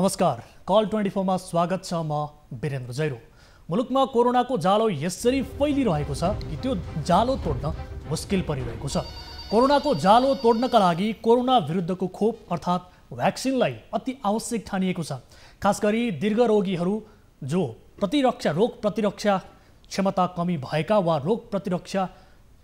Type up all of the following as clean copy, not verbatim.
नमस्कार, कल 24 मा स्वागत छ। म वीरेन्द्र जैरो। मुलुकमा कोरोनाको जालो यसरी फैलिरहेको छ कि त्यो जालो तोड्न मुस्किल परिरहेको छ। कोरोनाको जालो तोड्नका लागि कोरोना विरुद्धको खोप अर्थात् भ्याक्सिनलाई अति आवश्यक ठानिएको छ। खास गरी दीर्घ रोगीहरू जो रोग प्रतिरक्षा क्षमता कमी भएका वा रोग प्रतिरक्षा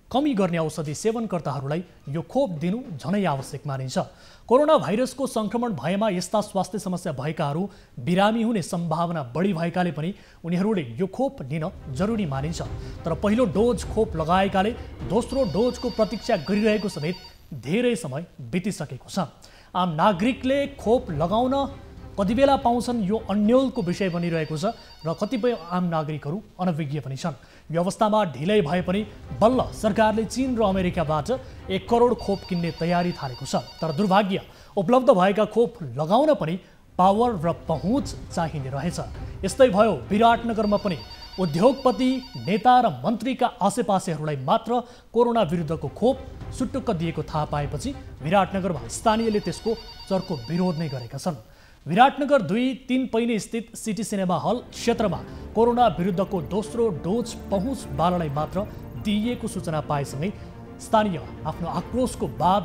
कमी गर्ने औषधि सेवनकर्ताहरूलाई यो खोप दिनु झनै आवश्यक मानिन्छ। कोरोना भाइरसको संक्रमण भएमा यस्ता स्वास्थ्य समस्या भएकाहरू बिरामी हुने सम्भावना बढी भएकाले पनि उनीहरूले यो खोप लिन जरुरी मानिन्छ। तर पहिलो डोज खोप लगाएकाले दोस्रो डोजको प्रतीक्षा गरिरहेको समेत धेरै समय बितिसकेको छ। आम नागरिकले खोप लगाउन कति बेला पाउँछन् यो अन्यलको विषय बनिरहेको छ र कतिपय आम नागरिकहरू अनभिज्ञ पनि छन्। यो अवस्थामा ढिलै भए पनि बल्ल सरकारले चीन र अमेरिकाबाट 1 करोड खोप किन्ने तयारी थालेको छ। तर दुर्भाग्य उपलब्ध भएका खोप लगाउन पनि पावर र पहुँच चाहिने रहेछ। यस्तै भयो विराटनगरमा पनि उद्योगपति, नेता र मन्त्रीका आसेपासेहरूलाई मात्र कोरोना विरुद्धको खोप सुटुक्क दिएको थाहा पाएपछि विराटनगरमा स्थानीयले त्यसको चर्को विरोध नै गरेका छन्। विराटनगर 2-3 पैनी स्थित सिटी सिनेमा हल क्षेत्रमा कोरोना विरुद्धको दोस्रो डोज पहुँच बाललाई मात्र दिइएको सूचना पाएसँगै स्थानीय आफ्नो आक्रोशको बाँध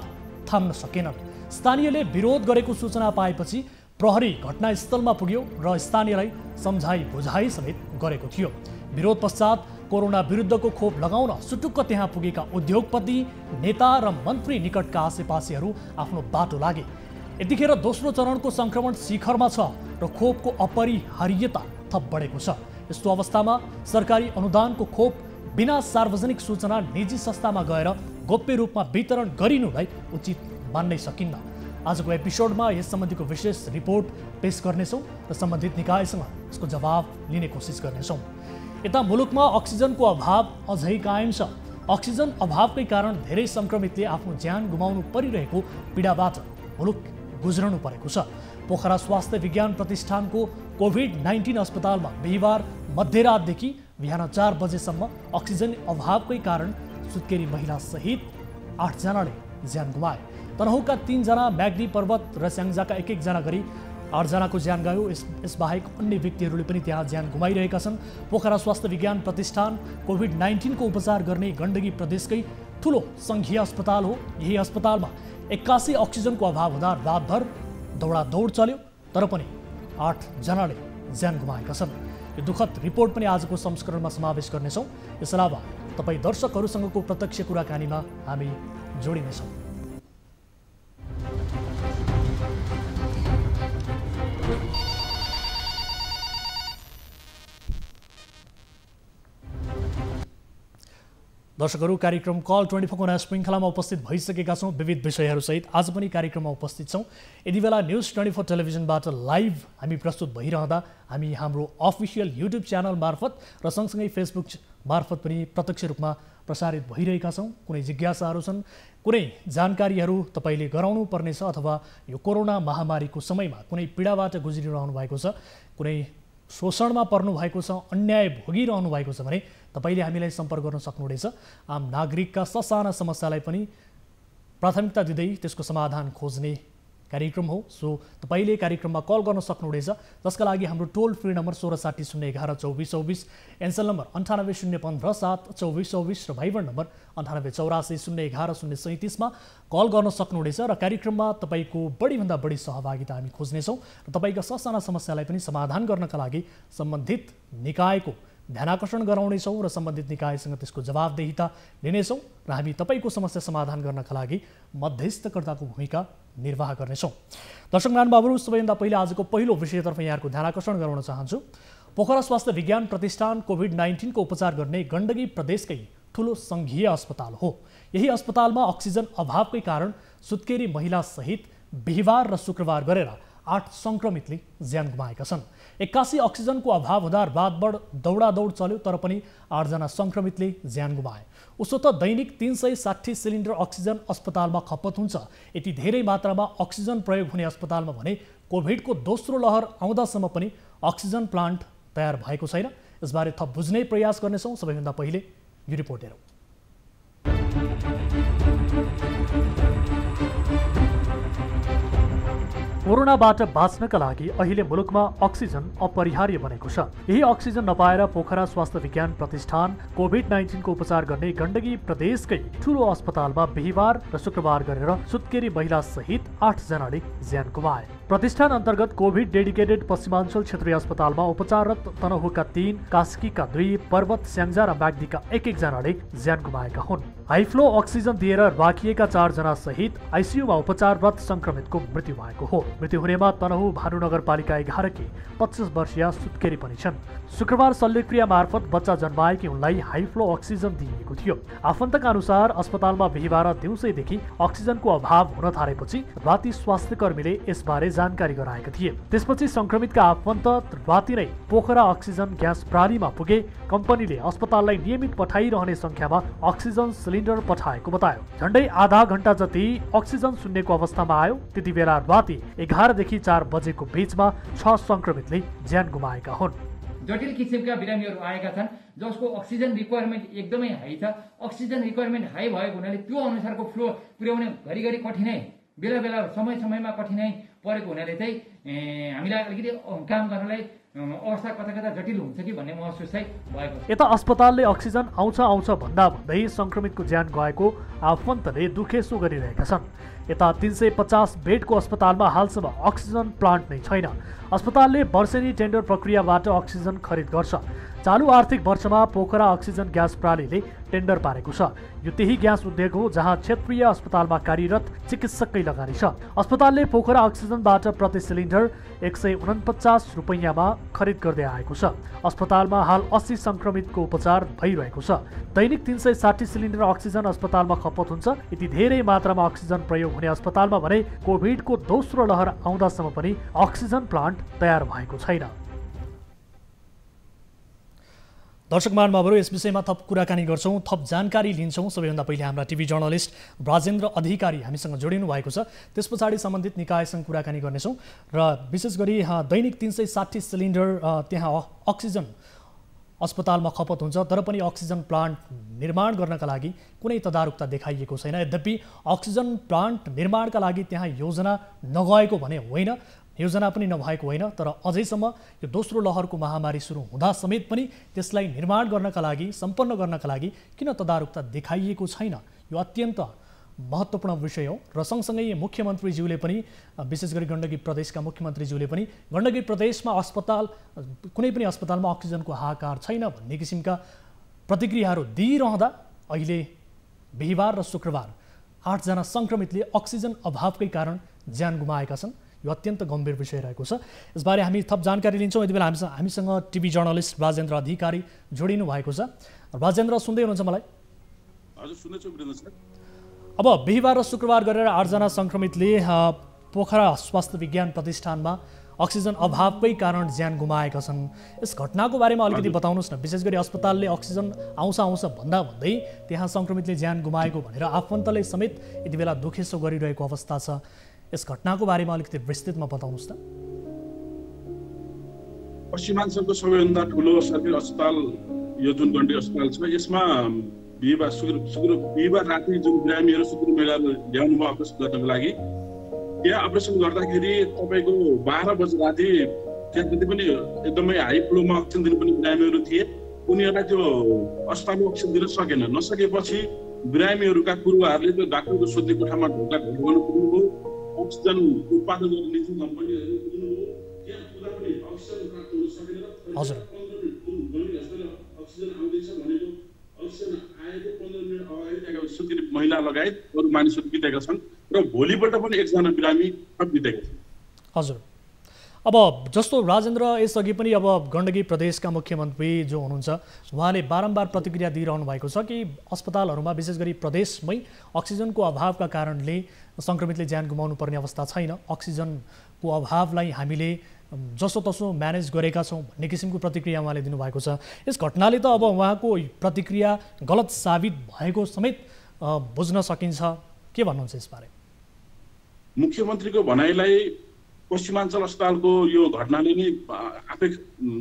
थाम्न सकेनन्। स्थानीयले विरोध गरेको सूचना पाएपछि प्रहरी घटनास्थलमा पुग्यो र स्थानीयलाई सम्झाइ बुझाइ समेत गरेको थियो। विरोध पश्चात कोरोना विरुद्धको खोप लगाउन सुटुक्क त्यहाँ पुगेका उद्योगपति, नेता र मन्त्री निकटका आसेपासेहरू आफ्नो बाटो लागे। यतिखेर दोस्रो चरणको संक्रमण शिखरमा छ र खोपको अपरिहार्यता थप बढेको छ। यस्तो अवस्थामा सरकारी अनुदानको खोप बिना सार्वजनिक सूचना निजी संस्थामा गएर गोप्य रूपमा वितरण गरिनुलाई उचित मान्नै सकिन्न। आजको एपिसोडमा यस सम्बन्धीको विशेष रिपोर्ट पेश गर्नेछौँ र सम्बन्धित निकायसँग यसको जवाब लिने कोसिस गर्नेछौँ। यता मुलुकमा अक्सिजनको अभाव अझै कायम छ। अक्सिजन अभावकै कारण धेरै संक्रमितले आफ्नो ज्यान गुमाउनु परिरहेको पीडाबाट मुलुक गुज्रनु परेको छ। पोखरा स्वास्थ्य विज्ञान प्रतिष्ठानको कोभिड-19 अस्पतालमा बिहिबार मध्यरातदेखि बिहान 4 बजेसम्म अक्सिजन अभावकै कारण सुत्केरी महिला सहित 8 जनाले ज्यान गुमाए। तनहुका 3 जना, म्याग्दी पर्वत र स्याङ्जाका 1-1 जना गरी 8 जनाको ज्यान गयो। यसबाहेक अन्य व्यक्तिहरूले पनि त्यहाँ ज्यान गुमाइरहेका छन्। पोखरा स्वास्थ्य विज्ञान प्रतिष्ठान कोभिड-19 को उपचार गर्ने गण्डकी प्रदेशकै ठुलो सङ्घीय अस्पताल हो। यही अस्पतालमा 81 अक्सिजनको अभाव हुँदा रातभर दौडादौड चल्यो, तर पनि 8 जनाले ज्यान गुमाएका छन्। यो दुःखद रिपोर्ट पनि आजको संस्करणमा समावेश गर्नेछौँ। यस अलावा तपाईँ दर्शकहरूसँगको प्रत्यक्ष कुराकानीमा हामी जोडिनेछौँ। दर्शकहरू, कार्यक्रम कल 24 को नयाँ श्रृङ्खलामा उपस्थित भइसकेका छौँ विविध विषयहरूसहित। आज पनि कार्यक्रममा उपस्थित छौँ। यति बेला न्युज 24 टेलिभिजनबाट लाइभ हामी प्रस्तुत भइरहँदा हामी हाम्रो अफिसियल युट्युब च्यानल मार्फत र सँगसँगै फेसबुक मार्फत पनि प्रत्यक्ष रूपमा प्रसारित भइरहेका छौँ। कुनै जिज्ञासाहरू छन्, कुनै जानकारीहरू तपाईँले गराउनु पर्नेछ अथवा यो कोरोना महामारीको समयमा कुनै पीडाबाट गुज्रिरहनु भएको छ, कुनै शोषणमा पर्नु भएको छ, अन्याय भोगिरहनु भएको छ भने तपाईँले हामीलाई सम्पर्क गर्न सक्नुहुनेछ। आम नागरिकका ससाना समस्यालाई पनि प्राथमिकता दिँदै त्यसको समाधान खोज्ने कार्यक्रम हो। सो तपाईँले कार्यक्रममा कल गर्न सक्नुहुनेछ, जसका लागि हाम्रो टोल फ्री नम्बर 1660112424, एन्सल नम्बर 9801572424 र भाइबर नम्बर 9884011037 मा कल गर्न सक्नुहुनेछ। र कार्यक्रममा तपाईँको बढीभन्दा बढी सहभागिता हामी खोज्नेछौँ र तपाईँका ससाना समस्यालाई पनि समाधान गर्नका लागि सम्बन्धित निकायको ध्यानाकर्षण गराउनेछौँ र सम्बन्धित निकायसँग त्यसको जवाबदेहिता लिनेछौँ र हामी तपाईँको समस्या समाधान गर्नका लागि मध्यस्थकर्ताको भूमिका निर्वाह गर्नेछौँ। दर्शक महानुभावहरू, सबैभन्दा पहिले आजको पहिलो विषयतर्फ यहाँहरूको ध्यानाकर्षण गराउन चाहन्छु। पोखरा स्वास्थ्य विज्ञान प्रतिष्ठान कोभिड-19 को उपचार गर्ने गण्डकी प्रदेशकै ठुलो सङ्घीय अस्पताल हो। यही अस्पतालमा अक्सिजन अभावकै कारण सुत्केरी महिला सहित बिहिबार र शुक्रबार गरेर 8 संक्रमितले ज्यान गुमाएका छन्। 81 अक्सिजनको अभाव हुँदा रातभर दौडादौड चल्यो, तर पनि 8 जना संक्रमितले ज्यान गुमाए। उसो त दैनिक 360 सिलिन्डर अक्सिजन अस्पतालमा खपत हुन्छ। यति धेरै मात्रामा अक्सिजन प्रयोग हुने अस्पतालमा भने कोभिडको दोस्रो लहर आउँदासम्म पनि अक्सिजन प्लान्ट तयार भएको छैन। यसबारे थप बुझ्ने प्रयास गर्नेछौँ। सबैभन्दा पहिले यो रिपोर्ट हेरौँ। कोरोनाबाट बाँच्नका लागि अहिले मुलुकमा अक्सिजन अपरिहार्य बनेको छ। यही अक्सिजन नपाएर पोखरा स्वास्थ्य विज्ञान प्रतिष्ठान कोभिड-19 को उपचार गर्ने गण्डकी प्रदेशकै ठूलो अस्पतालमा बिहीबार र शुक्रबार गरेर सुत्केरी महिला सहित 8 जनाले ज्यान गुमाए। प्रतिष्ठान अन्तर्गत कोभिड डेडिकेटेड पश्चिमाञ्चल क्षेत्रीय अस्पतालमा उपचाररत तनहुका 3, कास्कीका 2, पर्वत, स्याङ्जा र म्याग्दीका 1 जनाले ज्यान गुमाएका हुन्। हाइफ्लो अक्सिजन दिएर राखिएका 4 जना सहित आइसियुमा उपचाररत संक्रमितको मृत्यु भएको हो। मृत्यु हुनेमा तनहु भानुनगरपालिका 11 की 25 वर्षीय सुत्केरी पनि छन्। शुक्रबार शल्यक्रिया मार्फत बच्चा जन्माएकी उनलाई हाइफ्लो अक्सिजन दिइएको थियो। आफन्तका अनुसार अस्पतालमा बिहीबार दिउँसैदेखि अक्सिजनको अभाव हुन थालेपछि राति स्वास्थ्य कर्मीले यसबारे जानकारी गराएका थिए। त्यसपछि संक्रमितका आफन्त राति नै पोखरा अक्सिजन ग्यास प्रणालीमा पुगे। कम्पनीले अस्पताललाई नियमित पठाइरहने संख्यामा अक्सिजन सिलिन्डर पठाएको बतायो। झण्डै आधा घण्टा जति अक्सिजन सुन्नेको अवस्थामा आयो। त्यति बेला राति 11 देखि 4 बजेको बीचमा 6 संक्रमितले ज्यान गुमाएका हुन्। जटिल किसिमका बिरामीहरू आएका छन् जसको अक्सिजन रिक्वायरमेन्ट एकदमै हाई छ। अक्सिजन रिक्वायरमेन्ट हाई भएको हुनाले त्यो अनुसारको फ्लो पुर्याउने घरिघरि कठिनाइ, बेला बेला समयमा कठिनाइ परेको हुनाले चाहिँ हामीलाई अलिकति काम गर्नलाई अवस्था कता कता जटिल हुन्छ कि भन्ने महसुस चाहिँ भएको छ। यता अस्पतालले अक्सिजन आउँछ भन्दा भन्दै संक्रमितको ज्यान गएको आफन्तले दुखेसो गरिरहेका छन्। यता 350 बेडको अस्पतालमा हालसम्म अक्सिजन प्लान्ट नै छैन। अस्पतालले वर्षेनी टेन्डर प्रक्रियाबाट अक्सिजन खरिद गर्छ। चालु आर्थिक वर्षमा पोखरा अक्सिजन ग्यास प्रणालीले टेन्डर पारेको छ। यो त्यही ग्यास उद्योग हो जहाँ क्षेत्रीय अस्पतालमा कार्यरत चिकित्सककै लगानी छ। अस्पतालले पोखरा अक्सिजनबाट प्रति सिलिन्डर 149 रुपैयाँमा खरिद गर्दै आएको छ। अस्पतालमा हाल 80 संक्रमितको उपचार भइरहेको छ। दैनिक 360 सिलिन्डर अक्सिजन अस्पतालमा खपत हुन्छ। यति धेरै मात्रामा अक्सिजन प्रयोग हुने अस्पतालमा भने कोभिडको दोस्रो लहर आउँदासम्म पनि अक्सिजन प्लान्ट तयार भएको छैन। दर्शक महानुभावहरू, यस विषयमा थप कुराकानी गर्छौँ, थप जानकारी लिन्छौँ। सबैभन्दा पहिले हाम्रा टिभी जर्नलिस्ट राजेन्द्र अधिकारी हामीसँग जोडिनु भएको छ। त्यस पछाडि सम्बन्धित निकायसँग कुराकानी गर्नेछौँ र विशेष गरी दैनिक 360 सिलिन्डर त्यहाँ अक्सिजन अस्पतालमा खपत हुन्छ, तर पनि अक्सिजन प्लान्ट निर्माण गर्नका लागि कुनै तदारुकता देखाइएको छैन। यद्यपि अक्सिजन प्लान्ट निर्माणका लागि त्यहाँ योजना नगएको भने होइन, योजना पनि नभएको होइन, तर अझैसम्म यो दोस्रो लहरको महामारी सुरु हुँदा समेत पनि त्यसलाई निर्माण गर्नका लागि, सम्पन्न गर्नका लागि किन तदारुकता देखाइएको छैन, यो अत्यन्त महत्त्वपूर्ण विषय हो। र सँगसँगै मुख्यमन्त्रीज्यूले पनि, विशेष गरी गण्डकी प्रदेशका मुख्यमन्त्रीज्यूले पनि गण्डकी प्रदेशमा कुनै पनि अस्पतालमा अक्सिजनको हाहाकार छैन भन्ने किसिमका प्रतिक्रियाहरू दिइरहँदा अहिले बिहीबार र शुक्रबार 8 जना संक्रमितले अक्सिजन अभावकै कारण ज्यान गुमाएका छन्। यो अत्यन्त गम्भीर विषय रहेको छ। यसबारे हामी थप जानकारी लिन्छौँ। यति बेला हामीसँग टिभी जर्नलिस्ट राजेन्द्र अधिकारी जोडिनु भएको छ। राजेन्द्र, सुन्दै हुनुहुन्छ मलाई? हजुर, सुन्दैछु वीरेन्द्र सर। अब बिहीबार र शुक्रबार गरेर 8 जना संक्रमितले पोखरा स्वास्थ्य विज्ञान प्रतिष्ठानमा अक्सिजन अभावकै कारण ज्यान गुमाएका छन्। यस घटनाको बारेमा अलिकति बताउनुहोस् न। विशेष गरी अस्पतालले अक्सिजन आउँछ भन्दा भन्दै त्यहाँ संक्रमितले ज्यान गुमाएको भनेर आफन्तले समेत यति बेला दुखेसो गरिरहेको अवस्था छ। यस घटनाको बारेमा अलिकति विस्तृतमा बताउनुहोस् त। पश्चिमाञ्चलको सबैभन्दा ठुलो सरकारी अस्पताल यो जुन गण्डकी अस्पताल छ, यसमा बिहीबार राति जुन बिरामीहरू सुत्केरी महिलाहरू ल्याउनु भयो अपरेसन गर्नको लागि, त्यहाँ अपरेसन गर्दाखेरि तपाईँको 12 बजे राति त्यहाँ जति पनि एकदमै हाई फ्लोमा अक्सिजन दिनुपर्ने बिरामीहरू थिए, उनीहरूलाई त्यो अस्पतालमा अक्सिजन दिन सकेन। नसकेपछि बिरामीहरूका पूर्वहरूले त्यो डाक्टरको सोध्ने कोठामा ढोका ढोकाउनु पुग्नुभयो। अक्सिजन उत्पादन गर्ने निजी कम्पनीहरू पुग्नुभयो। त्यहाँ पुग्दा पनि अक्सिजन प्राप्त हुन सकेन। हजुर, 15 मिनट अक्सिजन आउँदैछ भनेको अक्सिजन आएको 15 मिनट अगाडि त्यहाँ सुत्केरी महिला लगायत अरू मानिसहरू बितेका छन् र भोलिपल्ट पनि 1 जना बिरामी बितेका छन्। हजुर, अब जस्तो राजेन्द्र, यसअघि पनि अब गण्डकी प्रदेशका मुख्यमन्त्री जो हुनुहुन्छ उहाँले बारम्बार प्रतिक्रिया दिइरहनु भएको छ कि अस्पतालहरूमा विशेष गरी प्रदेशमै अक्सिजनको अभावका कारणले संक्रमितले ज्यान गुमाउनु पर्ने अवस्था छैन। अक्सिजनको अभावलाई हामीले जसोतसो म्यानेज गरेका छौँ भन्ने किसिमको प्रतिक्रिया उहाँले दिनुभएको छ। यस घटनाले त अब उहाँको प्रतिक्रिया गलत साबित भएको समेत बुझ्न सकिन्छ। के भन्नुहुन्छ यसबारे? मुख्यमन्त्रीको भनाइलाई पश्चिमाञ्चल अस्पतालको यो घटनाले नै आफै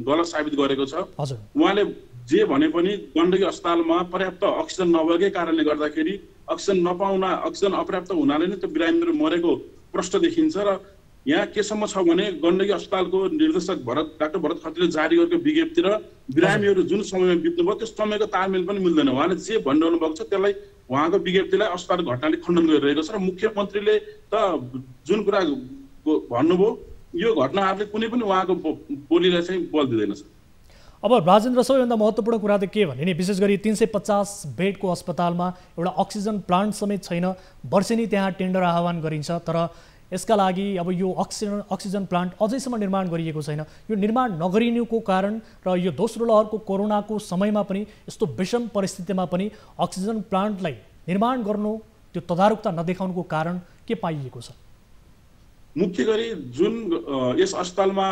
गलत साबित गरेको छ। उहाँले जे भने पनि गण्डकी अस्पतालमा पर्याप्त अक्सिजन नभएकै कारणले गर्दाखेरि अक्सिजन अपर्याप्त हुनाले नै त्यो बिरामीहरू मरेको प्रश्न देखिन्छ र यहाँ केसम्म छ भने गण्डकी अस्पतालको निर्देशक डाक्टर भरत खत्रीले जारी गरेको विज्ञप्ति र बिरामीहरू जुन समयमा बित्नुभयो त्यो समयको तालमेल पनि मिल्दैन। उहाँले जे भनिरहनु भएको छ त्यसलाई उहाँको विज्ञप्तिलाई अस्पताल घटनाले खण्डन गरिरहेको छ र मुख्यमन्त्रीले त जुन कुरा भन्नुभयो यो घटनाहरूले कुनै पनि उहाँको बोलीलाई चाहिँ बल दिँदैन छ। अब राजेन्द्र, सबैभन्दा महत्त्वपूर्ण कुरा त के भने नि, विशेष गरी 350 बेडको अस्पतालमा एउटा अक्सिजन प्लान्ट समेत छैन। वर्षेनी त्यहाँ टेन्डर आह्वान गरिन्छ, तर यसका लागि अब यो अक्सिजन प्लान्ट अझैसम्म निर्माण गरिएको छैन। यो निर्माण नगरिनुको कारण र यो दोस्रो लहरको कोरोनाको समयमा पनि यस्तो विषम परिस्थितिमा पनि अक्सिजन प्लान्टलाई निर्माण गर्नु, त्यो तदारुकता नदेखाउनुको कारण के पाइएको छ? मुख्य गरी जुन यस अस्पतालमा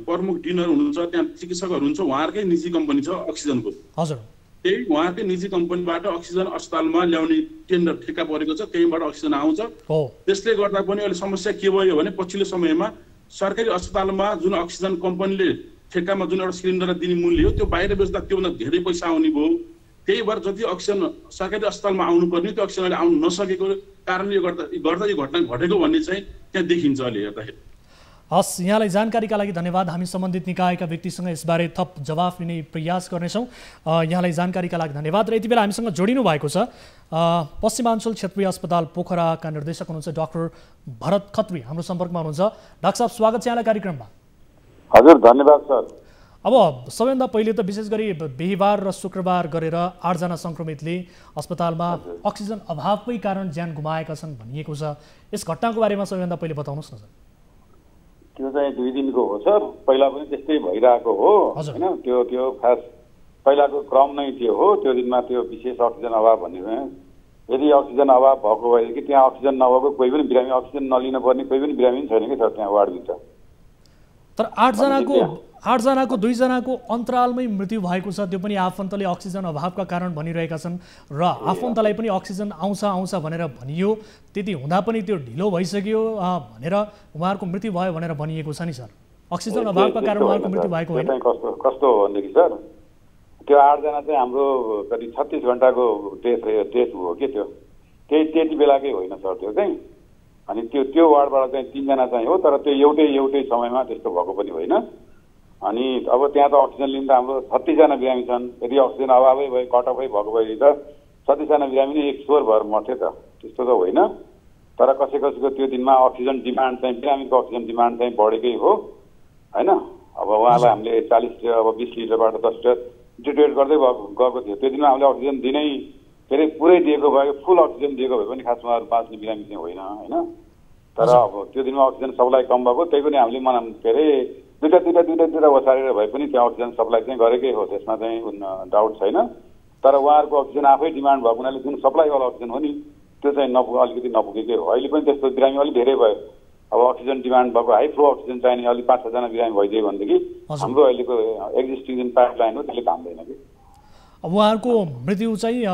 प्रमुख डिनर हुनुहुन्छ, त्यहाँ चिकित्सकहरू हुनुहुन्छ, उहाँहरूकै निजी कम्पनी छ अक्सिजनको। हजुर, त्यही उहाँकै निजी कम्पनीबाट अक्सिजन अस्पतालमा ल्याउने टेन्डर ठेक्का परेको छ, त्यहीबाट अक्सिजन आउँछ। त्यसले गर्दा पनि अहिले समस्या के भयो भने पछिल्लो समयमा सरकारी अस्पतालमा जुन अक्सिजन कम्पनीले ठेक्कामा जुन एउटा सिलिन्डर दिने मूल्य हो त्यो बाहिर बेच्दा त्योभन्दा धेरै पैसा आउने भयो। त्यही भएर जति अक्सिजन सरकारी अस्पतालमा आउनुपर्ने त्यो अक्सिजन अहिले आउन नसकेको कारणले गर्दा यो घटना घटेको भन्ने चाहिँ त्यहाँ देखिन्छ अहिले हेर्दाखेरि। हस्, यहाँलाई जानकारीका लागि धन्यवाद। हामी सम्बन्धित निकायका व्यक्तिसँग यसबारे थप जवाफ लिने प्रयास गर्नेछौँ। यहाँलाई जानकारीका लागि धन्यवाद। र यति बेला हामीसँग जोडिनु भएको छ पश्चिमाञ्चल क्षेत्रीय अस्पताल पोखराका निर्देशक हुनुहुन्छ डाक्टर भरत खत्री, हाम्रो सम्पर्कमा हुनुहुन्छ। डाक्टर साहब, स्वागत छ यहाँलाई कार्यक्रममा। हजुर, धन्यवाद सर। अब सबैभन्दा पहिले त विशेष गरी बिहिबार र शुक्रबार गरेर 8 जना सङ्क्रमितले अस्पतालमा अक्सिजन अभावकै कारण ज्यान गुमाएका छन् भनिएको छ। यस घटनाको बारेमा सबैभन्दा पहिले बताउनुहोस् न सर। त्यो चाहिँ 2 दिनको हो सर, पहिला पनि त्यस्तै भइरहेको हो हैन। त्यो खास पहिलाको क्रम नै त्यो हो। त्यो दिनमा त्यो विशेष अक्सिजन अभाव भन्ने भयो। यदि अक्सिजन अभाव भएको भएदेखि त्यहाँ अक्सिजन नभएको कोही पनि बिरामी, अक्सिजन नलिन पर्ने कोही पनि बिरामी छैन कि सर त्यहाँ वार्डभित्र। तर 8 जनाको 2 जनाको अन्तरालमै मृत्यु भएको छ, त्यो पनि आफन्तले अक्सिजन अभावका कारण भनिरहेका छन् र आफन्तलाई पनि अक्सिजन आउँछ भनेर भनियो। त्यति हुँदा पनि त्यो ढिलो भइसक्यो भनेर उहाँहरूको मृत्यु भयो भनेर भनिएको छ नि सर। अक्सिजन अभावका कारण उहाँहरूको मृत्यु भएको होइन। कस्तो हो भनेदेखि सर, त्यो 8 जना चाहिँ हाम्रो करिब 36 घण्टाको टेस्ट हो कि त्यो त्यति बेलाकै होइन सर त्यो चाहिँ। अनि त्यो वार्डबाट चाहिँ 3 जना चाहिँ हो, तर त्यो एउटै समयमा त्यस्तो भएको पनि होइन। अनि अब त्यहाँ त अक्सिजन लिन त हाम्रो 36 जना बिरामी छन्। यदि अक्सिजन अभावै भयो, कटअफै भएको भए त 36 जना बिरामी नै एक स्वर भएर मर्थे त, त्यस्तो त होइन। तर कसैको त्यो दिनमा अक्सिजन डिमान्ड चाहिँ बिरामीको अक्सिजन डिमान्ड चाहिँ बढेकै हो हैन। अब उहाँलाई हामीले 40 अब 20 लिटरबाट 10 लिटर डिट्रिब्युट गर्दै गएको थियो। त्यो दिनमा हामीले अक्सिजन दिनै के अरे पुरै दिएको भए, फुल अक्सिजन दिएको भए पनि खासमा बाँच्ने बिरामी चाहिँ होइन हैन। तर अब त्यो दिनमा अक्सिजन सप्लाई कम भएको, त्यही पनि हामीले के अरे दुईटा ओसारेर भए पनि त्यहाँ अक्सिजन सप्लाई चाहिँ गरेकै हो, त्यसमा चाहिँ डाउट छैन। तर उहाँहरूको अक्सिजन आफै डिमान्ड भएको हुनाले जुन सप्लाईवाला अक्सिजन हो नि त्यो चाहिँ अलिकति नपुगेकै हो। अहिले पनि त्यस्तो बिरामी अलिक धेरै भयो। अब अक्सिजन डिमान्ड भएको हाई फ्लो अक्सिजन चाहिने अलिक 5-6 जना बिरामी भइदियो भनेदेखि हाम्रो अहिलेको एक्जिस्टिङ जुन पाइपलाइन हो त्यसले काम दिदैन कि। अब उहाँहरूको मृत्यु चाहिँ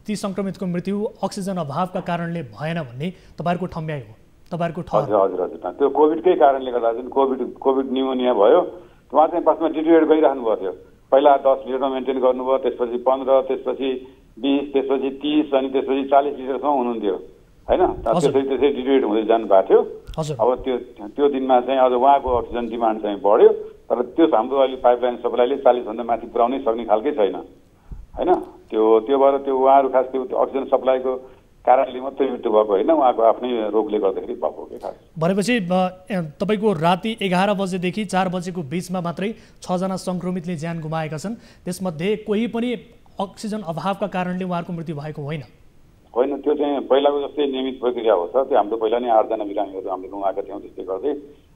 ती सङ्क्रमितको मृत्यु अक्सिजन अभावका कारणले भएन भन्ने तपाईँहरूको ठम्ब्याइ हो, तपाईँहरूको ठहर? हजुर, त्यो कोभिडकै कारणले गर्दा जुन कोभिड न्युमोनिया भयो उहाँ चाहिँ फर्स्टमा डिट्रिब्युट गरिराख्नु भएको थियो। पहिला 10 लिटरमा मेन्टेन गर्नुभयो, त्यसपछि 15, त्यसपछि 20, त्यसपछि 30 अनि त्यसपछि 40 लिटरसम्म हुनुहुन्थ्यो हैन। त्यसै डिट्रिब्युट हुँदै जानु भएको थियो। अब त्यो दिनमा चाहिँ अझ उहाँको अक्सिजन डिमान्ड चाहिँ बढ्यो, तर त्यो हाम्रो अहिले पाइपलाइन सप्लाईले 40 भन्दा माथि पुर्याउनै सक्ने खालकै छैन हैन। त्यो भएर त्यो उहाँहरू खास त्यो अक्सिजन सप्लाईको कारणले मात्रै मृत्यु भएको होइन, उहाँको आफ्नै रोगले गर्दाखेरि भएको हो खास। भनेपछि तपाईँको राति 11 बजेदेखि 4 बजेको बिचमा मात्रै 6 जना सङ्क्रमितले ज्यान गुमाएका छन्। त्यसमध्ये कोही पनि अक्सिजन अभावका कारणले उहाँहरूको मृत्यु भएको होइन? त्यो चाहिँ पहिलाको जस्तै नियमित प्रक्रिया हो सर। त्यो हाम्रो पहिला नै 8 जना बिरामीहरू हामीले गुमाएका थियौँ त्यस्तै गर्दै।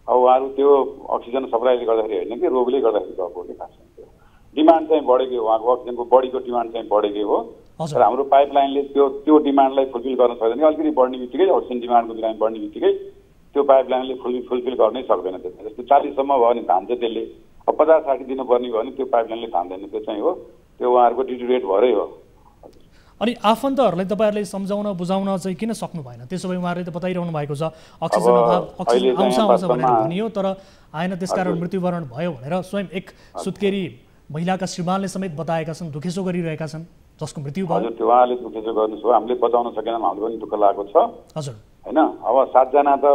अब उहाँहरू त्यो अक्सिजन सप्लाईले गर्दाखेरि होइन कि रोगले गर्दाखेरि गएको हो कि खास। डिमान्ड चाहिँ बढेकै हो, उहाँको अक्सिजनको बडीको डिमान्ड चाहिँ बढेकै हो। र हाम्रो पाइपलाइनले त्यो डिमान्डलाई फुलफिल गर्न सक्दैन कि। अलिकति बढ्ने बित्तिकै अक्सिजन डिमान्डको बिरामी बढ्ने बित्तिकै त्यो पाइपलाइनले फुलफिल गर्नै सक्दैन। त्यसमा जस्तो 40 सम्म भयो भने धान्छ त्यसले, अब 50-60 दिनुपर्ने भयो भने त्यो पाइपलाइनले धान्दैन। त्यो चाहिँ हो, त्यो उहाँहरूको डिट्रिब्युट भएरै हो। अनि आफन्तहरूलाई तपाईँहरूले सम्झाउन बुझाउन चाहिँ किन सक्नु भएन? त्यसो भए उहाँहरूले त बताइरहनु भएको छ अक्सिजन अभाव, अक्सिजन आउँछ भनेर भनियो तर आएन, त्यसकारण मृत्युवरण भयो भनेर स्वयं एक सुत्केरी महिलाका श्रीमानले समेत बताएका छन्, दुखेसो गरिरहेका छन्, जसको मृत्यु भयो। हजुर, त्यो उहाँले दुखेसो गर्नुहोस् हो, हामीले बचाउन सकेनौँ, हाम्रो पनि दुःख लागेको छ हजुर हैन। अब 7 जना त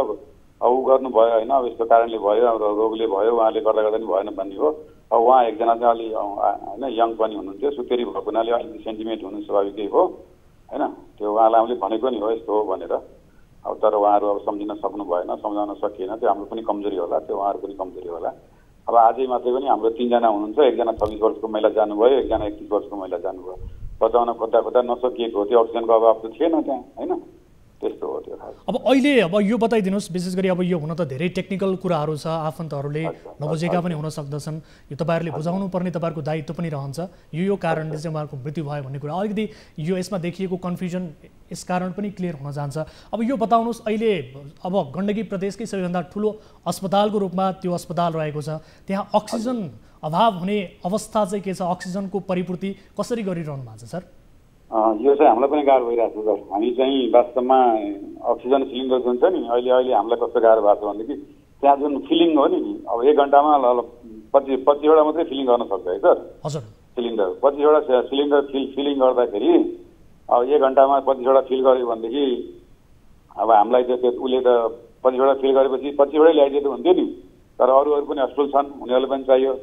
अब ऊ गर्नुभयो होइन, अब यस्तो कारणले भयो, रोगले भयो, उहाँले गर्दा गर्दा नि भएन भन्ने हो। अब उहाँ एकजना चाहिँ अलि होइन यङ पनि हुनुहुन्थ्यो, सुतेरी भएको हुनाले अलिकति सेन्टिमेन्ट हुनु स्वाभाविकै हो होइन। त्यो उहाँलाई हामीले भनेको नि हो यस्तो हो भनेर। अब तर उहाँहरू अब सम्झिन सक्नु भएन, सम्झाउन सकिएन, त्यो हाम्रो पनि कमजोरी होला, त्यो उहाँहरू पनि कमजोरी होला। अब आजै मात्रै पनि हाम्रो 3 जना हुनुहुन्छ, एकजना 26 वर्षको महिला जानुभयो, एकजना 31 वर्षको महिला जानुभयो। बचाउन खोज्दा खोज्दा नसकिएको हो, त्यो अक्सिजनको अभाव त थिएन त्यहाँ होइन, त्यस्तो हो त्यो खास। अब अहिले यो बताइदिनुहोस्, विशेष गरी अब यो हुन त धेरै टेक्निकल कुराहरू छ, आफन्तहरूले नबुझेका पनि हुन सक्दछन्, यो तपाईँहरूले बुझाउनु पर्ने तपाईँहरूको दायित्व पनि रहन्छ। यो कारणले चाहिँ उहाँहरूको मृत्यु भयो भन्ने कुरा अलिकति यो यसमा देखिएको कन्फ्युजन यस कारण पनि क्लियर हुन जान्छ। अब यो बताउनुहोस्, अहिले अब गण्डकी प्रदेशकै सबैभन्दा ठुलो अस्पतालको रूपमा त्यो अस्पताल रहेको छ, त्यहाँ अक्सिजन अभाव हुने अवस्था चाहिँ के छ? अक्सिजनको परिपूर्ति कसरी गरिरहनु भएको छ सर? यो चाहिँ हामीलाई पनि गाह्रो भइरहेको छ सर। हामी चाहिँ वास्तवमा अक्सिजन सिलिन्डर जुन छ नि अहिले हामीलाई कस्तो गाह्रो भएको छ भनेदेखि त्यहाँ जुन फिलिङ हो नि, अब 1 घन्टामा 25वटा मात्रै फिलिङ गर्न सक्छ है सर। हजुर, सिलिन्डर 25वटा सिलिन्डर फिलिङ गर्दाखेरि अब 1 घन्टामा 25वटा फिल गर्यो भनेदेखि अब हामीलाई त उसले त 25वटा फिल गरेपछि 25वटै ल्याइदिएको हुन्थ्यो नि। तर अरू पनि हस्पिटल छन्, उनीहरूलाई पनि चाहियो,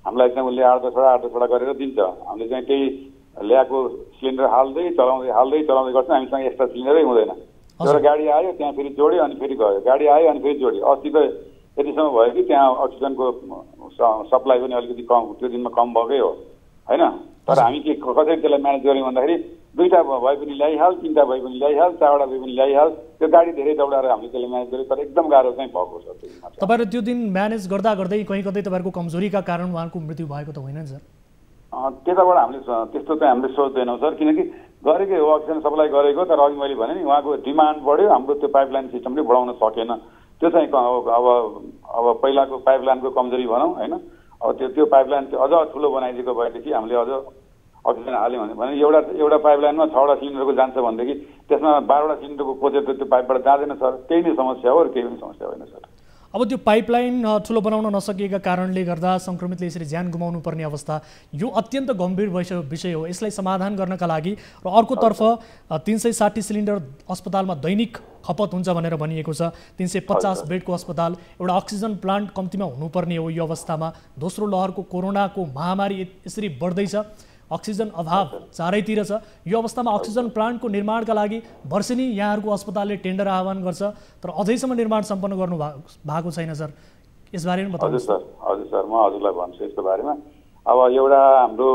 हामीलाई चाहिँ उसले 8-10वटा गरेर दिन्छ। हामीले चाहिँ त्यही ल्याएको सिलिन्डर हाल्दै चलाउँदै गर्छौँ, हामीसँग एक्स्ट्रा सिलिन्डरै हुँदैन। तर गाडी आयो त्यहाँ फेरि जोड्यो अनि फेरि गयो, गाडी आयो अनि फेरि जोड्यो। अस्ति त यतिसम्म भयो कि त्यहाँ अक्सिजनको सप्लाई पनि अलिकति कम, त्यो दिनमा कम भएकै हो होइन। तर हामी के कसरी त्यसलाई म्यानेज गऱ्यौँ भन्दाखेरि 2टा भए पनि ल्याइहाल, 3टा भए पनि ल्याइहाल, 4वटा भए पनि ल्याइहाल, त्यो गाडी धेरै दौडाएर हामीले त्यसलाई म्यानेज गऱ्यौँ। तर एकदम गाह्रो चाहिँ भएको छ त्यो। तपाईँहरू त्यो दिन म्यानेज गर्दा गर्दै कहीँ कतै तपाईँहरूको कमजोरीका कारण उहाँको मृत्यु भएको त होइन नि सर? त्यताबाट हामीले त्यस्तो चाहिँ हामीले सोच्दैनौँ सर, किनकि गरेकै हो अक्सिजन सप्लाई गरेको। तर अघि मैले भने नि उहाँको डिमान्ड बढ्यो, हाम्रो त्यो पाइपलाइन सिस्टमले बढाउन सकेन। त्यो चाहिँ अब पहिलाको पाइपलाइनको कमजोरी भनौँ होइन। अब त्यो पाइपलाइन अझ ठुलो बनाइदिएको भएदेखि हामीले अझ अक्सिजन हाल्यौँ भने एउटा पाइपलाइनमा 6वटा सिलिन्डरको जान्छ भनेदेखि त्यसमा 12वटा सिलिन्डरको कोचेर त्यो पाइपबाट जाँदैन सर। त्यही नै समस्या हो, केही पनि समस्या होइन सर। अब त्यो पाइपलाइन ठुलो बनाउन नसकिएका कारणले गर्दा सङ्क्रमितले यसरी ज्यान गुमाउनु पर्ने अवस्था, यो अत्यन्त गम्भीर विषय हो। यसलाई समाधान गर्नका लागि र अर्कोतर्फ 360 सिलिन्डर अस्पतालमा दैनिक खपत हुन्छ भनेर भनिएको छ। 350 बेडको अस्पताल, एउटा अक्सिजन प्लान्ट कम्तीमा हुनुपर्ने हो यो अवस्थामा। दोस्रो लहरको कोरोनाको महामारी यसरी बढ्दैछ, अक्सिजन अभाव चारैतिर छ। यो अवस्थामा अक्सिजन प्लान्टको निर्माणका लागि वर्षेनी यहाँहरूको अस्पतालले टेन्डर आह्वान गर्छ, तर अझैसम्म निर्माण सम्पन्न गर्नु भएको छैन सर। यसबारे पनि बताउनुहोस्। हजुर सर, म हजुरलाई भन्छु यसको बारेमा। अब एउटा हाम्रो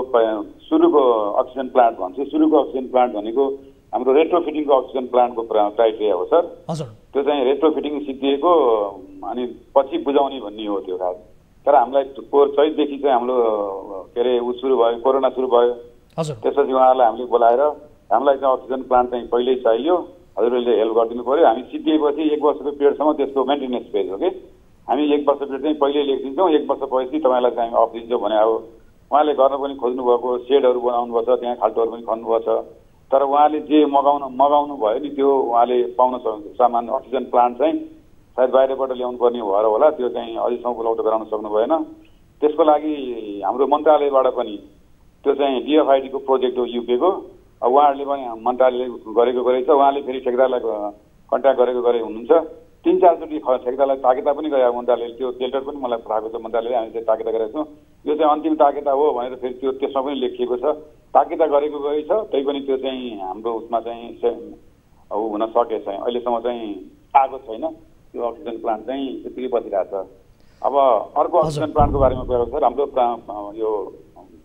सुरुको अक्सिजन प्लान्ट भन्छु, सुरुको अक्सिजन प्लान्ट भनेको हाम्रो रेट्रोफिटिङको अक्सिजन प्लान्टको क्राइटेरिया हो सर। हजुर, त्यो चाहिँ रेट्रोफिटिङ सिद्धिएको अनि पछि बुझाउने भन्ने हो त्यो खास। तर हामीलाई चैतदेखि चाहिँ हाम्रो के अरे सुरु भयो, कोरोना सुरु भयो। त्यसपछि उहाँहरूलाई हामीले बोलाएर हामीलाई चाहिँ अक्सिजन प्लान्ट चाहिँ पहिल्यै चाहियो, हजुरहरूले हेल्प गरिदिनु पऱ्यो। हामी सिद्धिएपछि 1 वर्षको पिरियडसम्म त्यसको मेन्टेनेन्स फेज हो कि हामी 1 वर्ष पिरियड चाहिँ पहिल्यै लेखिदिन्छौँ, 1 वर्षपछि तपाईँलाई चाहिँ अफ दिन्छौँ भने अब उहाँले गर्न पनि खोज्नु भएको, सेडहरू बनाउनुपर्छ, त्यहाँ खाल्टोहरू पनि खन्नुपर्छ। तर उहाँले जे मगाउनु भयो नि त्यो उहाँले पाउन सक्नु सामान अक्सिजन प्लान्ट चाहिँ सायद बाहिरबाट ल्याउनु पर्ने भएर होला, त्यो चाहिँ अझैसम्म उपलब्ध गराउन सक्नु भएन। त्यसको लागि हाम्रो मन्त्रालयबाट पनि त्यो चाहिँ डिएफआइडीको प्रोजेक्ट हो युकेको, अब उहाँहरूले पनि मन्त्रालयले गरेको रहेछ। उहाँले फेरि ठेकेदारलाई कन्ट्याक्ट गरे हुनुहुन्छ। 3-4 चोटि ठेकेदारलाई ताकेता पनि गरे मन्त्रालयले, त्यो लेटर पनि मलाई पठाएको छ मन्त्रालयले, हामी चाहिँ ताकेता गरेका छौँ। यो चाहिँ अन्तिम ताकेता हो भनेर फेरि त्यसमा पनि लेखिएको छ। ताकेता गरेको गएछ, त्यही पनि त्यो चाहिँ हाम्रो उसमा चाहिँ हुन सके चाहिँ अहिलेसम्म चाहिँ आएको छैन। त्यो अक्सिजन प्लान्ट चाहिँ त्यतिकै बसिरहेको छ। अब अर्को अक्सिजन प्लान्टको बारेमा कुरा गर्छ, हाम्रो यो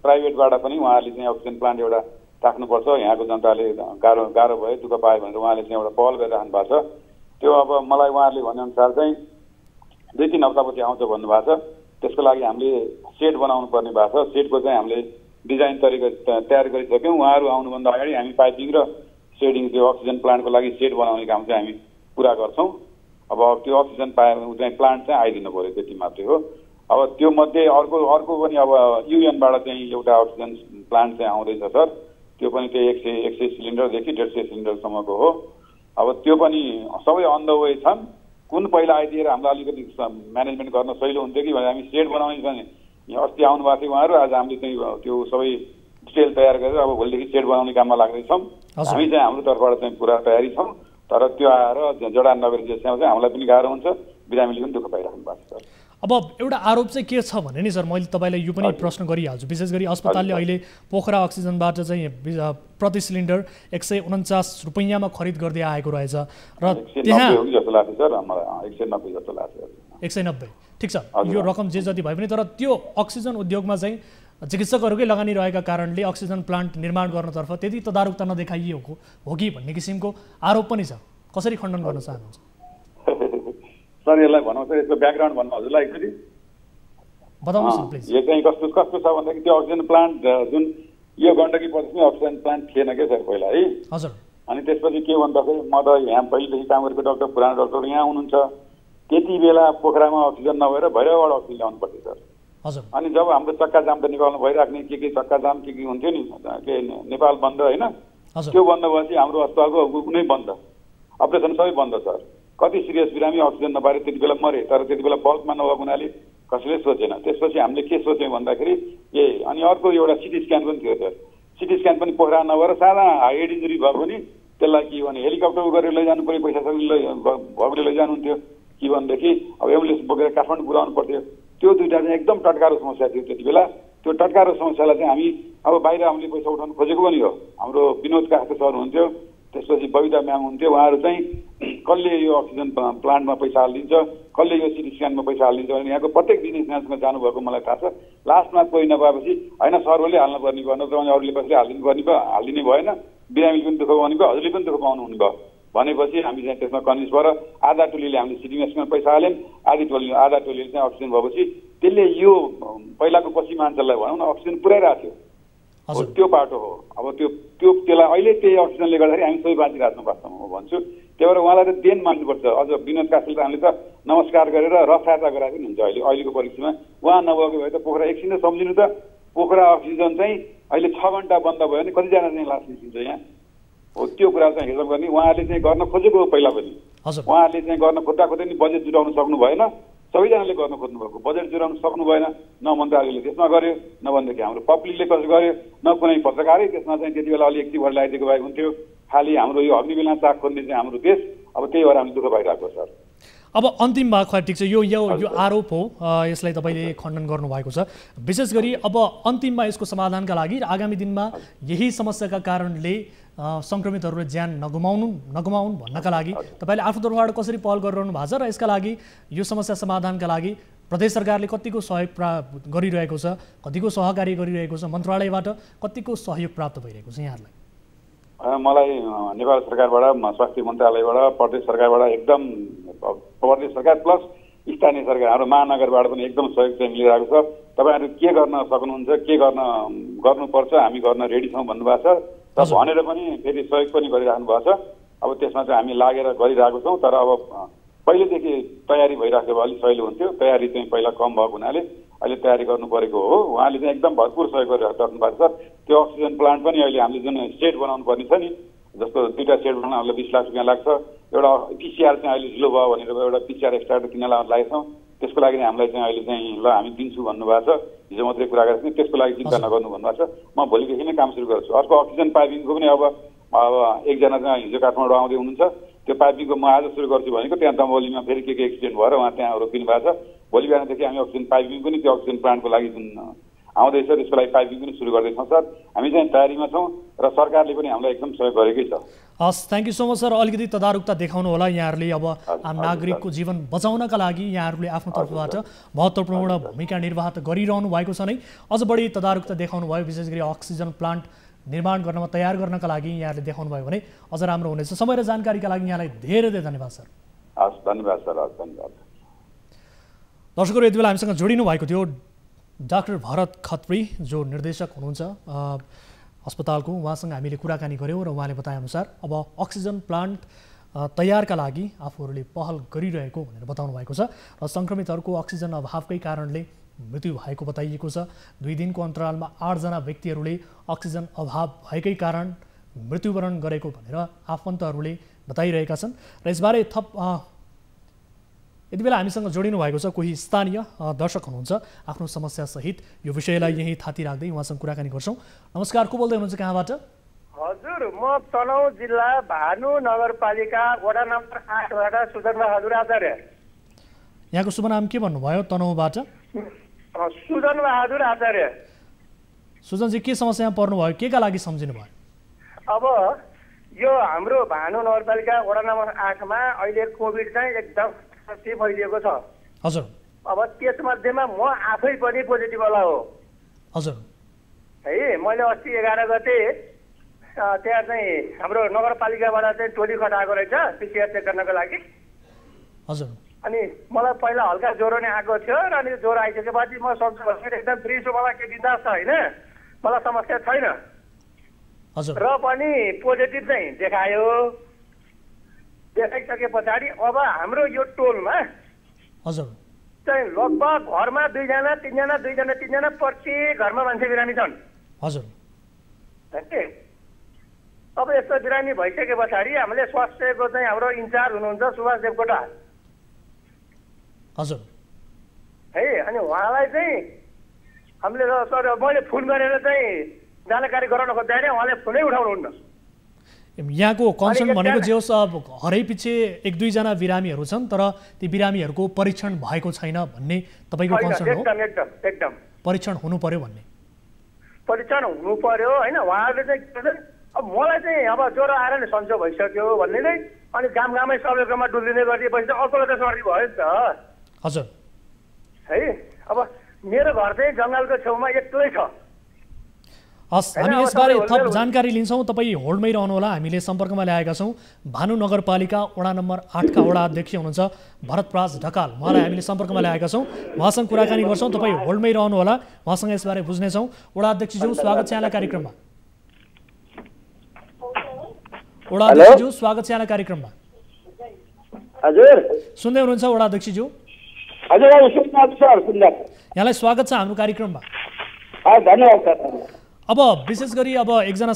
प्राइभेटबाट पनि उहाँहरूले चाहिँ अक्सिजन प्लान्ट एउटा राख्नुपर्छ, यहाँको जनताले गाह्रो भयो, दुःख पायो भनेर उहाँले चाहिँ एउटा पहल गरिराख्नु भएको छ। त्यो अब मलाई उहाँहरूले भनेअनुसार चाहिँ 2-3 हप्तापछि आउँछ भन्नुभएको छ। त्यसको लागि हामीले सेट बनाउनु पर्ने भएको छ। सेटको चाहिँ हामीले डिजाइन तयार गरिसक्यौँ। उहाँहरू आउनुभन्दा अगाडि हामी पाइपिङ र सेडिङ त्यो अक्सिजन प्लान्टको लागि सेट बनाउने काम चाहिँ हामी पुरा गर्छौँ। अब त्यो अक्सिजन चाहिँ प्लान्ट चाहिँ आइदिनु पऱ्यो, त्यति मात्रै हो। अब त्यो मध्ये अर्को पनि अब युएनबाट चाहिँ एउटा अक्सिजन प्लान्ट चाहिँ आउँदैछ सर। त्यो पनि त्यही 100 सिलिन्डरदेखि 150 सिलिन्डरसम्मको हो। अब त्यो पनि सबै अन द वे छन्। कुन पहिला आइदिएर हामीलाई अलिकति म्यानेजमेन्ट गर्न सहिलो हुन्थ्यो कि भने हामी सेट बनाउने भने अस्ति आउनु भएको थियो उहाँहरू, आज हामीले चाहिँ त्यो सबै डिटेल तयार गरेर अब भोलिदेखि सेट बनाउने काममा लाग्दैछौँ। हामी चाहिँ हाम्रो तर्फबाट चाहिँ पुरा तयारी छौँ। तर त्यो आएर जडान नगरेपछि चाहिँ हामीलाई पनि गाह्रो हुन्छ, बिरामीले पनि दुःख पाइराख्नु भएको छ सर। अब एउटा आरोप चाहिँ के छ भने नि सर, मैले तपाईँलाई यो पनि प्रश्न गरिहाल्छु। विशेष गरी अस्पतालले अहिले पोखरा अक्सिजनबाट चाहिँ प्रति सिलिन्डर 149 रुपैयाँमा खरिद गर्दै आएको रहेछ र त्यहाँ 190 ठिक छ, यो रकम जे जति भए पनि तर त्यो अक्सिजन उद्योगमा चाहिँ चिकित्सकहरूकै लगानी रहेका कारणले अक्सिजन प्लान्ट निर्माण गर्नतर्फ त्यति तदारुकता नदेखाइएको हो कि भन्ने किसिमको आरोप पनि छ। कसरी खण्डन गर्न चाहनुहुन्छ सर? यसलाई भनौँ सर, यसको ब्याकग्राउन्ड भन्नु हजुरलाई एकचोटि बताउनुहोस् न प्लिज। यो चाहिँ कस्तो कस्तो छ भन्दाखेरि त्यो अक्सिजन प्लान्ट जुन यो गण्डकी प्रदेशमै अक्सिजन प्लान्ट थिएन क्या सर पहिला है। हजुर। अनि त्यसपछि के भन्दाखेरि म त यहाँ पहिलेदेखि काम गरेको डाक्टर पुरानो डाक्टर यहाँ हुनुहुन्छ, त्यति बेला पोखरामा अक्सिजन नभएर भैरवबाट अक्सिजन ल्याउनु पर्थ्यो सर। हजुर। अनि जब हाम्रो चक्का जाम त निकाल्नु भइराख्ने के चक्का जाम के हुन्थ्यो नि, के नेपाल बन्द होइन, त्यो बन्द भएपछि हाम्रो अस्पतालको कुनै बन्द, अपरेसन सबै बन्द सर। कति सिरियस बिरामी अक्सिजन नपाएर त्यति बेला मरे, तर त्यति बेला बल्कमा नभएको हुनाले कसैले सोचेन। त्यसपछि हामीले के सोच्यौँ भन्दाखेरि अनि अर्को एउटा सिटी स्क्यान पनि थियो सर। सिटी स्क्यान पनि पोखरा नभएर सादा हेड इन्जुरी भयो भने त्यसलाई के भने हेलिकप्टर गरेर लैजानु पऱ्यो, पैसा भएकोले लैजानुहुन्थ्यो कि भनेदेखि अब एम्बुलेन्स बोकेर काठमाडौँ पुऱ्याउनु पर्थ्यो। त्यो दुईवटा चाहिँ एकदम टटकारो समस्या थियो त्यति बेला। त्यो टटकारो समस्यालाई चाहिँ हामी अब बाहिर हामीले पैसा उठाउनु खोजेको पनि हो। हाम्रो विनोद कास्को सर हुन्थ्यो, त्यसपछि बबिता म्याम हुन्थ्यो, उहाँहरू चाहिँ कसले यो अक्सिजन प्लान्टमा पैसा हालिदिन्छ, कसले यो सिटी स्क्यानमा पैसा हालिदिन्छ भने यहाँको प्रत्येक बिजनेसम्यानमा जानुभएको मलाई थाहा छ। लास्टमा कोही नपाएपछि होइन सरहरूले हाल्नुपर्ने भयो, नत्र भने अरूले कसैले हालिदिने भएन, बिरामीले पनि दुःख पाउने भयो, हजुरले पनि दुःख पाउनुहुने भयो भनेपछि हामी चाहिँ त्यसमा कन्भिन्स भएर आधा टोलीले हामीले सिटी पैसा हाल्यौँ, आधा टोलीले चाहिँ अक्सिजन भएपछि त्यसले यो पहिलाको पश्चिमाञ्चललाई भनौँ न अक्सिजन पुऱ्याइरहेको थियो। त्यो बाटो हो। अब त्यसलाई अहिले त्यही अक्सिजनले गर्दाखेरि हामी सबै बाँचिरहेको छौँ वास्तवमा म भन्छु। त्यही भएर उहाँलाई त देन मान्नुपर्छ। अझ विनोद काशीले हामीले त नमस्कार गरेर रथ यात्रा गराएको पनि हुन्छ अहिलेको परिस्थितिमा। उहाँ नभएको भए त पोखरा एकछिन सम्झिनु त, पोखरा अक्सिजन चाहिँ अहिले 6 घन्टा बन्द भयो भने कतिजना चाहिँ लास निस्किन्छ यहाँ हो। त्यो कुरा चाहिँ हेर्नु पर्ने। उहाँहरूले चाहिँ गर्न खोजेको हो पहिला पनि, उहाँहरूले चाहिँ गर्न खोज्दा नि बजेट जुटाउन सक्नु भएन। सबैजनाले गर्न खोज्नु भएको, बजेट जुटाउन सक्नु भएन। न मन्त्रालयले त्यसमा गर्यो, न भनेदेखि हाम्रो पब्लिकले कसो गर्यो, न कुनै पत्रकारै त्यसमा चाहिँ त्यति बेला अलि एक्टिभर लगाइदिएको भए हुन्थ्यो। खालि हाम्रो यो अग्निबेला चाक खोज्ने चाहिँ हाम्रो देश। अब त्यही भएर हामी दुःख पाइरहेको सर। अब अन्तिममा ठिक छ, यो आरोप हो, यसलाई तपाईँले खण्डन गर्नुभएको छ। विशेष गरी अब अन्तिममा यसको समाधानका लागि आगामी दिनमा यही समस्याका कारणले सङ्क्रमितहरूले ज्यान नगुमाउन् भन्नका लागि तपाईँले आफ्नो तर्फबाट कसरी पहल गरिरहनु भएको छ र यसका लागि यो समस्या समाधानका लागि प्रदेश सरकारले कतिको सहयोग गरिरहेको छ, कतिको सहकार्य गरिरहेको छ, मन्त्रालयबाट कतिको सहयोग प्राप्त भइरहेको छ यहाँहरूलाई? मलाई नेपाल सरकारबाट, स्वास्थ्य मन्त्रालयबाट, प्रदेश सरकारबाट एकदम, प्रदेश सरकार प्लस स्थानीय सरकार हाम्रो महानगरबाट पनि एकदम सहयोग चाहिँ मिलिरहेको छ। तपाईँहरू के गर्न सक्नुहुन्छ, के गर्नुपर्छ, हामी गर्न रेडी छौँ भन्नुभएको छ र भनेर पनि फेरि सहयोग पनि गरिराख्नु भएको छ। अब त्यसमा चाहिँ हामी लागेर गरिरहेको छौँ। तर अब पहिलेदेखि तयारी भइराखेको भए अलिक सहिलो हुन्थ्यो। तयारी चाहिँ पहिला कम भएको हुनाले अहिले तयारी गर्नु परेको हो। उहाँले चाहिँ एकदम भरपुर सहयोग गरिराख्नु भएको छ। त्यो अक्सिजन प्लान्ट पनि अहिले हामीले जुन सेट बनाउनु पर्ने छ नि, जस्तो 2टा सेट बनाउनलाई 20 लाख रुपियाँ लाग्छ। एउटा पिसिआर चाहिँ अहिले ढिलो भयो भनेर एउटा पिसिआर एक्स्ट्रा किन्न लागेको छौँ। त्यसको लागि हामीलाई चाहिँ अहिले चाहिँ ल हामी दिन्छु भन्नुभएको छ। हिजो मात्रै कुरा गरेको थिएँ, त्यसको लागि चिन्ता नगर्नु भन्नुभएको छ। म भोलिदेखि नै काम सुरु गर्छु। अर्को अक्सिजन पाइपिङको पनि अब एकजना चाहिँ हिजो काठमाडौँ आउँदै हुनुहुन्छ। त्यो पाइपिङको म आज सुरु गर्छु भनेको, त्यहाँ दमौलीमा फेरि के एक्सिडेन्ट भएर उहाँ त्यहाँ रोकिनु भएको छ। भोलि बिहानदेखि हामी अक्सिजन पाइपिङ पनि त्यो अक्सिजन प्लान्टको लागि जुन आउँदैछ त्यसको लागि पाइपिङ पनि सुरु गर्दैछौँ सर। हामी चाहिँ तयारीमा छौँ र सरकारले पनि हामीलाई एकदम सहयोग गरेकै छ। हस्, thank you so much sir. अलिकति तदारुकता देखाउनु होला यहाँहरूले। अब आम नागरिकको जीवन बचाउनका लागि यहाँहरूले आफ्नो तर्फबाट महत्त्वपूर्ण भूमिका निर्वाह गरिरहनु भएको छ नै। अझ बढी तदारुकता देखाउनु भयो, विशेष गरी अक्सिजन प्लान्ट निर्माण गर्नमा तयार गर्नका लागि यहाँहरूले देखाउनु भयो भने अझ राम्रो हुनेछ। समय र जानकारीका लागि यहाँलाई धेरै धेरै धन्यवाद सर। हस्, धन्यवाद सर। हस्, धन्यवाद। दर्शकहरू, यति बेला हामीसँग जोडिनु भएको थियो डाक्टर भरत खत्री, जो निर्देशक हुनुहुन्छ अस्पतालको। उहाँसँग हामीले कुराकानी गऱ्यौँ र उहाँले बताएअनुसार अब अक्सिजन प्लान्ट तयारका लागि आफूहरूले पहल गरिरहेको भनेर बताउनु भएको छ र सङ्क्रमितहरूको अक्सिजन अभावकै कारणले मृत्यु भएको बताइएको छ। 2 दिनको अन्तरालमा 8 जना व्यक्तिहरूले अक्सिजन अभाव भएकै कारण मृत्युवरण गरेको भनेर आफन्तहरूले बताइरहेका छन्। र यसबारे थप यति बेला हामीसँग जोडिनु भएको छ कोही स्थानीय दर्शक हुनुहुन्छ। आफ्नो समस्यासहित यो विषयलाई यही थाती राख्दै उहाँसँग कुराकानी गर्छौँ। नमस्कार, को बोल्दै हुनुहुन्छ, कहाँबाट? हजुर, म तनहुँ जिल्ला भानु नगरपालिका वडा नम्बर 8बाट सुदर्शन हजुर आचार्य। यहाँको शुभ नाम के भन्नुभयो तनहुँबाट? सुजन बहादुर आचार्य। सुजनजी के समस्यामा पर्नुभयो, के का लागि सम्झिनु भयो? अब यो हाम्रो भानु नगरपालिका वडा नम्बर 8 मा अहिले कोभिड चाहिँ एकदम फैलिएको छ। हजुर। अब त्यसमध्येमा म आफै पनि पोजिटिभ वाला हो। हजुर। है मैले अस्ति 11 गते त्यहाँ चाहिँ हाम्रो नगरपालिकाबाट चाहिँ टोली खटाएको रहेछ पिसिआर चेक गर्नको लागि। हजुर। अनि मलाई पहिला हल्का ज्वरो नै आएको थियो र अनि ज्वरो आइसकेपछि म सन्चो भएर एकदम फ्री छु, मलाई के बिन्दास छ होइन, मलाई समस्या छैन। हजुर। र पनि पोजिटिभ चाहिँ देखायो। देखाइसके पछाडि अब हाम्रो यो टोलमा हजुर चाहिँ लगभग घरमा 2 जना 3 जना 2 जना 3 जना प्रत्येक घरमा मान्छे बिरामी छन्। हजुर। अब यस्तो बिरामी भइसके पछाडि हामीले स्वास्थ्यको चाहिँ हाम्रो इन्चार्ज हुनुहुन्छ सुभाष देवकोटा। हजुर। है अनि उहाँलाई चाहिँ हामीले सर मैले फोन गरेर चाहिँ जानकारी गराउन खोज्दाखेरि उहाँले फोनै उठाउनुहुन्न। यहाँको कन्सर्न भनेको जे होस्, अब हरै पछि 1-2 जना बिरामीहरू छन् तर ती बिरामीहरूको परीक्षण भएको छैन भन्ने तपाईँको कन्सर्न हो? एकदम परीक्षण हुनु पर्यो भन्ने। परीक्षण हुनु पर्यो होइन। उहाँहरूले चाहिँ अब मलाई चाहिँ अब ज्वरो आएर नि सन्चो भइसक्यो भन्ने नै अनि गाममै सबैकोमा डुलिने गरिदिएपछि त अर्कोलाई त सर्दी भयो नि त। हजुर। है अब मेरो घर चाहिँ जङ्गलको छेउमा एक्लै छ। हस्, हामी यसबारे थप जानकारी लिन्छौँ। तपाईँ होल्डमै रहनुहोला, हामीले सम्पर्कमा ल्याएका छौँ भानु नगरपालिका वडा नम्बर 8 का वडा अध्यक्ष हुनुहुन्छ भरतराज ढकाल, उहाँलाई हामीले सम्पर्कमा ल्याएका छौँ। उहाँसँग कुराकानी गर्छौँ, तपाईँ होल्डमै रहनुहोला, उहाँसँग यसबारे बुझ्नेछौँ। वडा अध्यक्षज्यू स्वागत छ यहाँलाई कार्यक्रममा। वडा अध्यक्षज्यू स्वागत छ यहाँलाई कार्यक्रममा। हजुर सुन्दै हुनुहुन्छ वडा अध्यक्षज्यू? हजुर सर सुन्दा यहाँलाई स्वागत छ हाम्रो कार्यक्रममा। धन्यवाद सर। अब विशेष गरी अब एकजना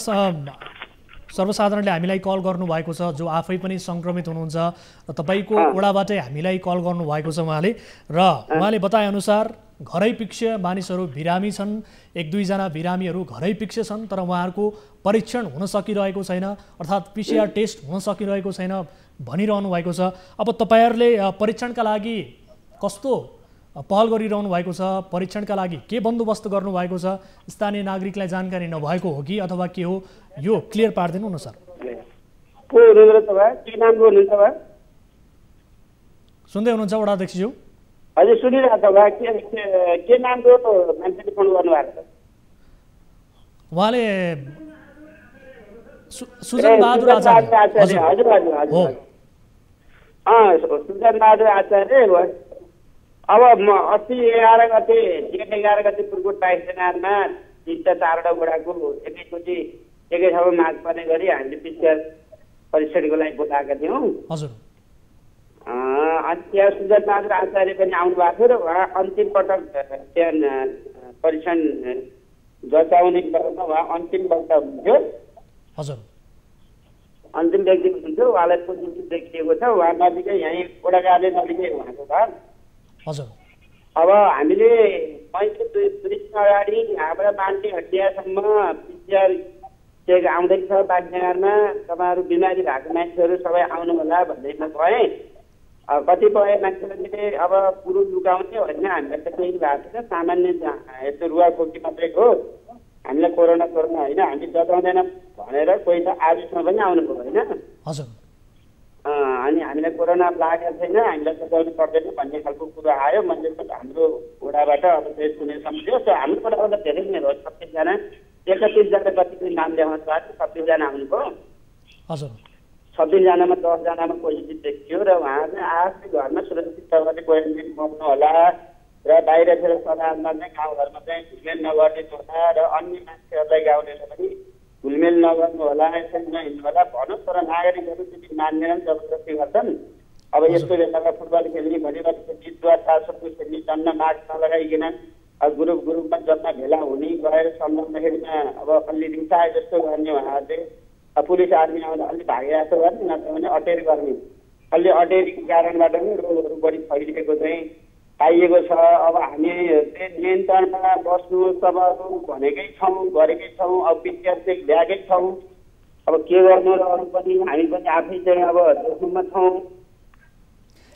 सर्वसाधारणले हामीलाई कल गर्नुभएको छ जो आफै पनि सङ्क्रमित हुनुहुन्छ र तपाईँको वडाबाटै हामीलाई कल गर्नुभएको छ उहाँले, र उहाँले बताएअनुसार घरै पिक्ष मानिसहरू बिरामी छन्, 1-2 जना बिरामीहरू घरै पिक्ष छन् तर उहाँहरूको परीक्षण हुन सकिरहेको छैन, अर्थात् पिसिआर टेस्ट हुन सकिरहेको छैन भनिरहनु भएको छ। अब तपाईँहरूले परीक्षणका लागि कस्तो पहल गरिरहनु भएको छ, परीक्षणका लागि के बन्दोबस्त गर्नुभएको छ, स्थानीय नागरिकलाई जानकारी नभएको हो कि अथवा के हो, यो क्लियर पारिदिनु न सर। सुन्दै हुनुहुन्छ वडा अध्यक्षज्यू? हजुर सुनिरहेको छ भाइ। के नामको मान्छेले फोन गर्नुभएको छ? उहाँले सुजन बहादुर आचार्य। हजुर हजुर हजुर सुजन बहादुर आचार्य हो। अब म अस्ति 11 गते जेठ 11 गते पुर्कोट 22 जनामा 3-4वटा वडाको एकैचोटि एकै ठाउँमा माग पर्ने गरी हामीले पिसिआर परीक्षणको लागि बोलाएका थियौँ। हजुर। अनि त्यहाँ सुजन बहादुर आचार्य पनि आउनु भएको थियो र उहाँ अन्तिम पटक त्यहाँ परीक्षण जचाउने क्रममा उहाँ अन्तिम वक्ता हुनुहुन्थ्यो। हजुर। अन्तिम व्यक्ति हुनुहुन्थ्यो, उहाँलाई पोजिटिभ देखिएको छ। उहाँ नजिकै यहीँ वडा कार्यालय नजिकै उहाँको घर। हजुर। अब हामीले 2 दिन अगाडि यहाँबाट मान्छे हटियासम्म पिसिआर चेक आउँदैछ बागनगरमा, तपाईँहरू बिमारी भएको मान्छेहरू सबै आउनु होला भन्दैमा गएँ। कतिपय मान्छेहरूले अब पुरो लुकाउने होइन, हामीलाई त केही भएको छैन, सामान्य यस्तो रुवाखोकी मात्रै हो, हामीलाई कोरोना होइन, हामी जताउँदैन भनेर कोही त आजसम्म पनि आउनुभयो होइन। हजुर। अनि हामीलाई कोरोना लागेको छैन, हामीलाई जताउनु पर्दैन भन्ने खालको कुरो आयो। मैले हाम्रो वडाबाट अब चाहिँ सुने सम्झ्यो। हाम्रो वडाबाट धेरै नै हो, 36 जना 31 जना कतिको नाम ल्याउनु भएको, 26 जना आउनुभयो। हजुर। 26 जनामा 10 जनामा पोजिटिभ देखियो र उहाँ चाहिँ आफै घरमा सुरक्षित तरिकाले क्वारेन्टाइन बस्नु होला र बाहिरतिर सदामा चाहिँ गाउँघरमा चाहिँ घुलमेल नगर्ने होला र अन्य मान्छेहरूलाई गाउँलेले पनि घुलमेल नगर्नु होला, यसरी नहिँड्नु होला भनौँ। तर नागरिकहरू त्यति मान्दैनन्, जबरजस्ती गर्छन्। अब यस्तो बेलामा फुटबल खेल्ने, भलिबल खेल्ने, जुवा तासहरू खेल्ने, जम्न मास्क नलगाइकन ग्रुपमा जम्मा भेला हुने गएर सम्झाउँदाखेरिमा अब अलि रिसाए जस्तो गर्ने उहाँहरूले पुलिस आर्मी आउँदा अलि भागिरहेको गर्ने, नत्र भने अटेर गर्ने। अलि अटेरीको कारणबाट पनि रोगहरू बढी फैलिएको चाहिँ पाइएको छ। अब हामी चाहिँ नियन्त्रणमा बस्नु सबहरू भनेकै छौँ, गरेकै छौँ, अब पिसिआर चेक ल्याएकै छौँ। अब के गर्नु र अरू पनि हामी पनि आफै चाहिँ अब जोखिममा छौँ।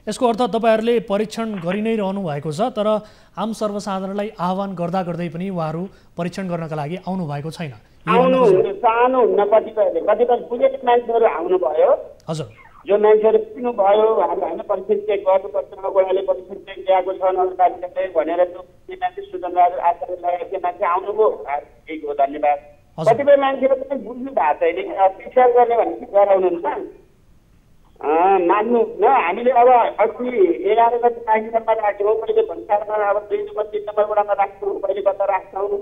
यसको अर्थ तपाईँहरूले परीक्षण गरि नै रहनु भएको छ, तर आम सर्वसाधारणलाई आह्वान गर्दा गर्दै पनि उहाँहरू परीक्षण गर्नका लागि आउनु भएको छैन। चाहनुहुन्न कतिपय बुझेको मान्छेहरू आउनुभयो। हजुर, जो मान्छेहरू पिउनुभयो उहाँहरू होइन परीक्षण चेक गर्नुपर्छ, गोडाले परीक्षण चेक दिएको छ नगरपालिकाले भनेर त्यो मान्छे सूचनाहरू आचार्य लगाएको मान्छे आउनुभयो, ठिक हो, धन्यवाद। कतिपय मान्छेहरू पनि बुझ्नु भएको छैन, पिक्चर गर्ने भने गराउनुहुन्छ, मान्नुहुन्न। हामीले अब अस्ति 11 गते काठमाडौँमा राख्यौँ, पहिले भन्सारमा अब 2 नम्बर 3 नम्बर वडामा राख्छौँ, पहिले कता राख्छौँ,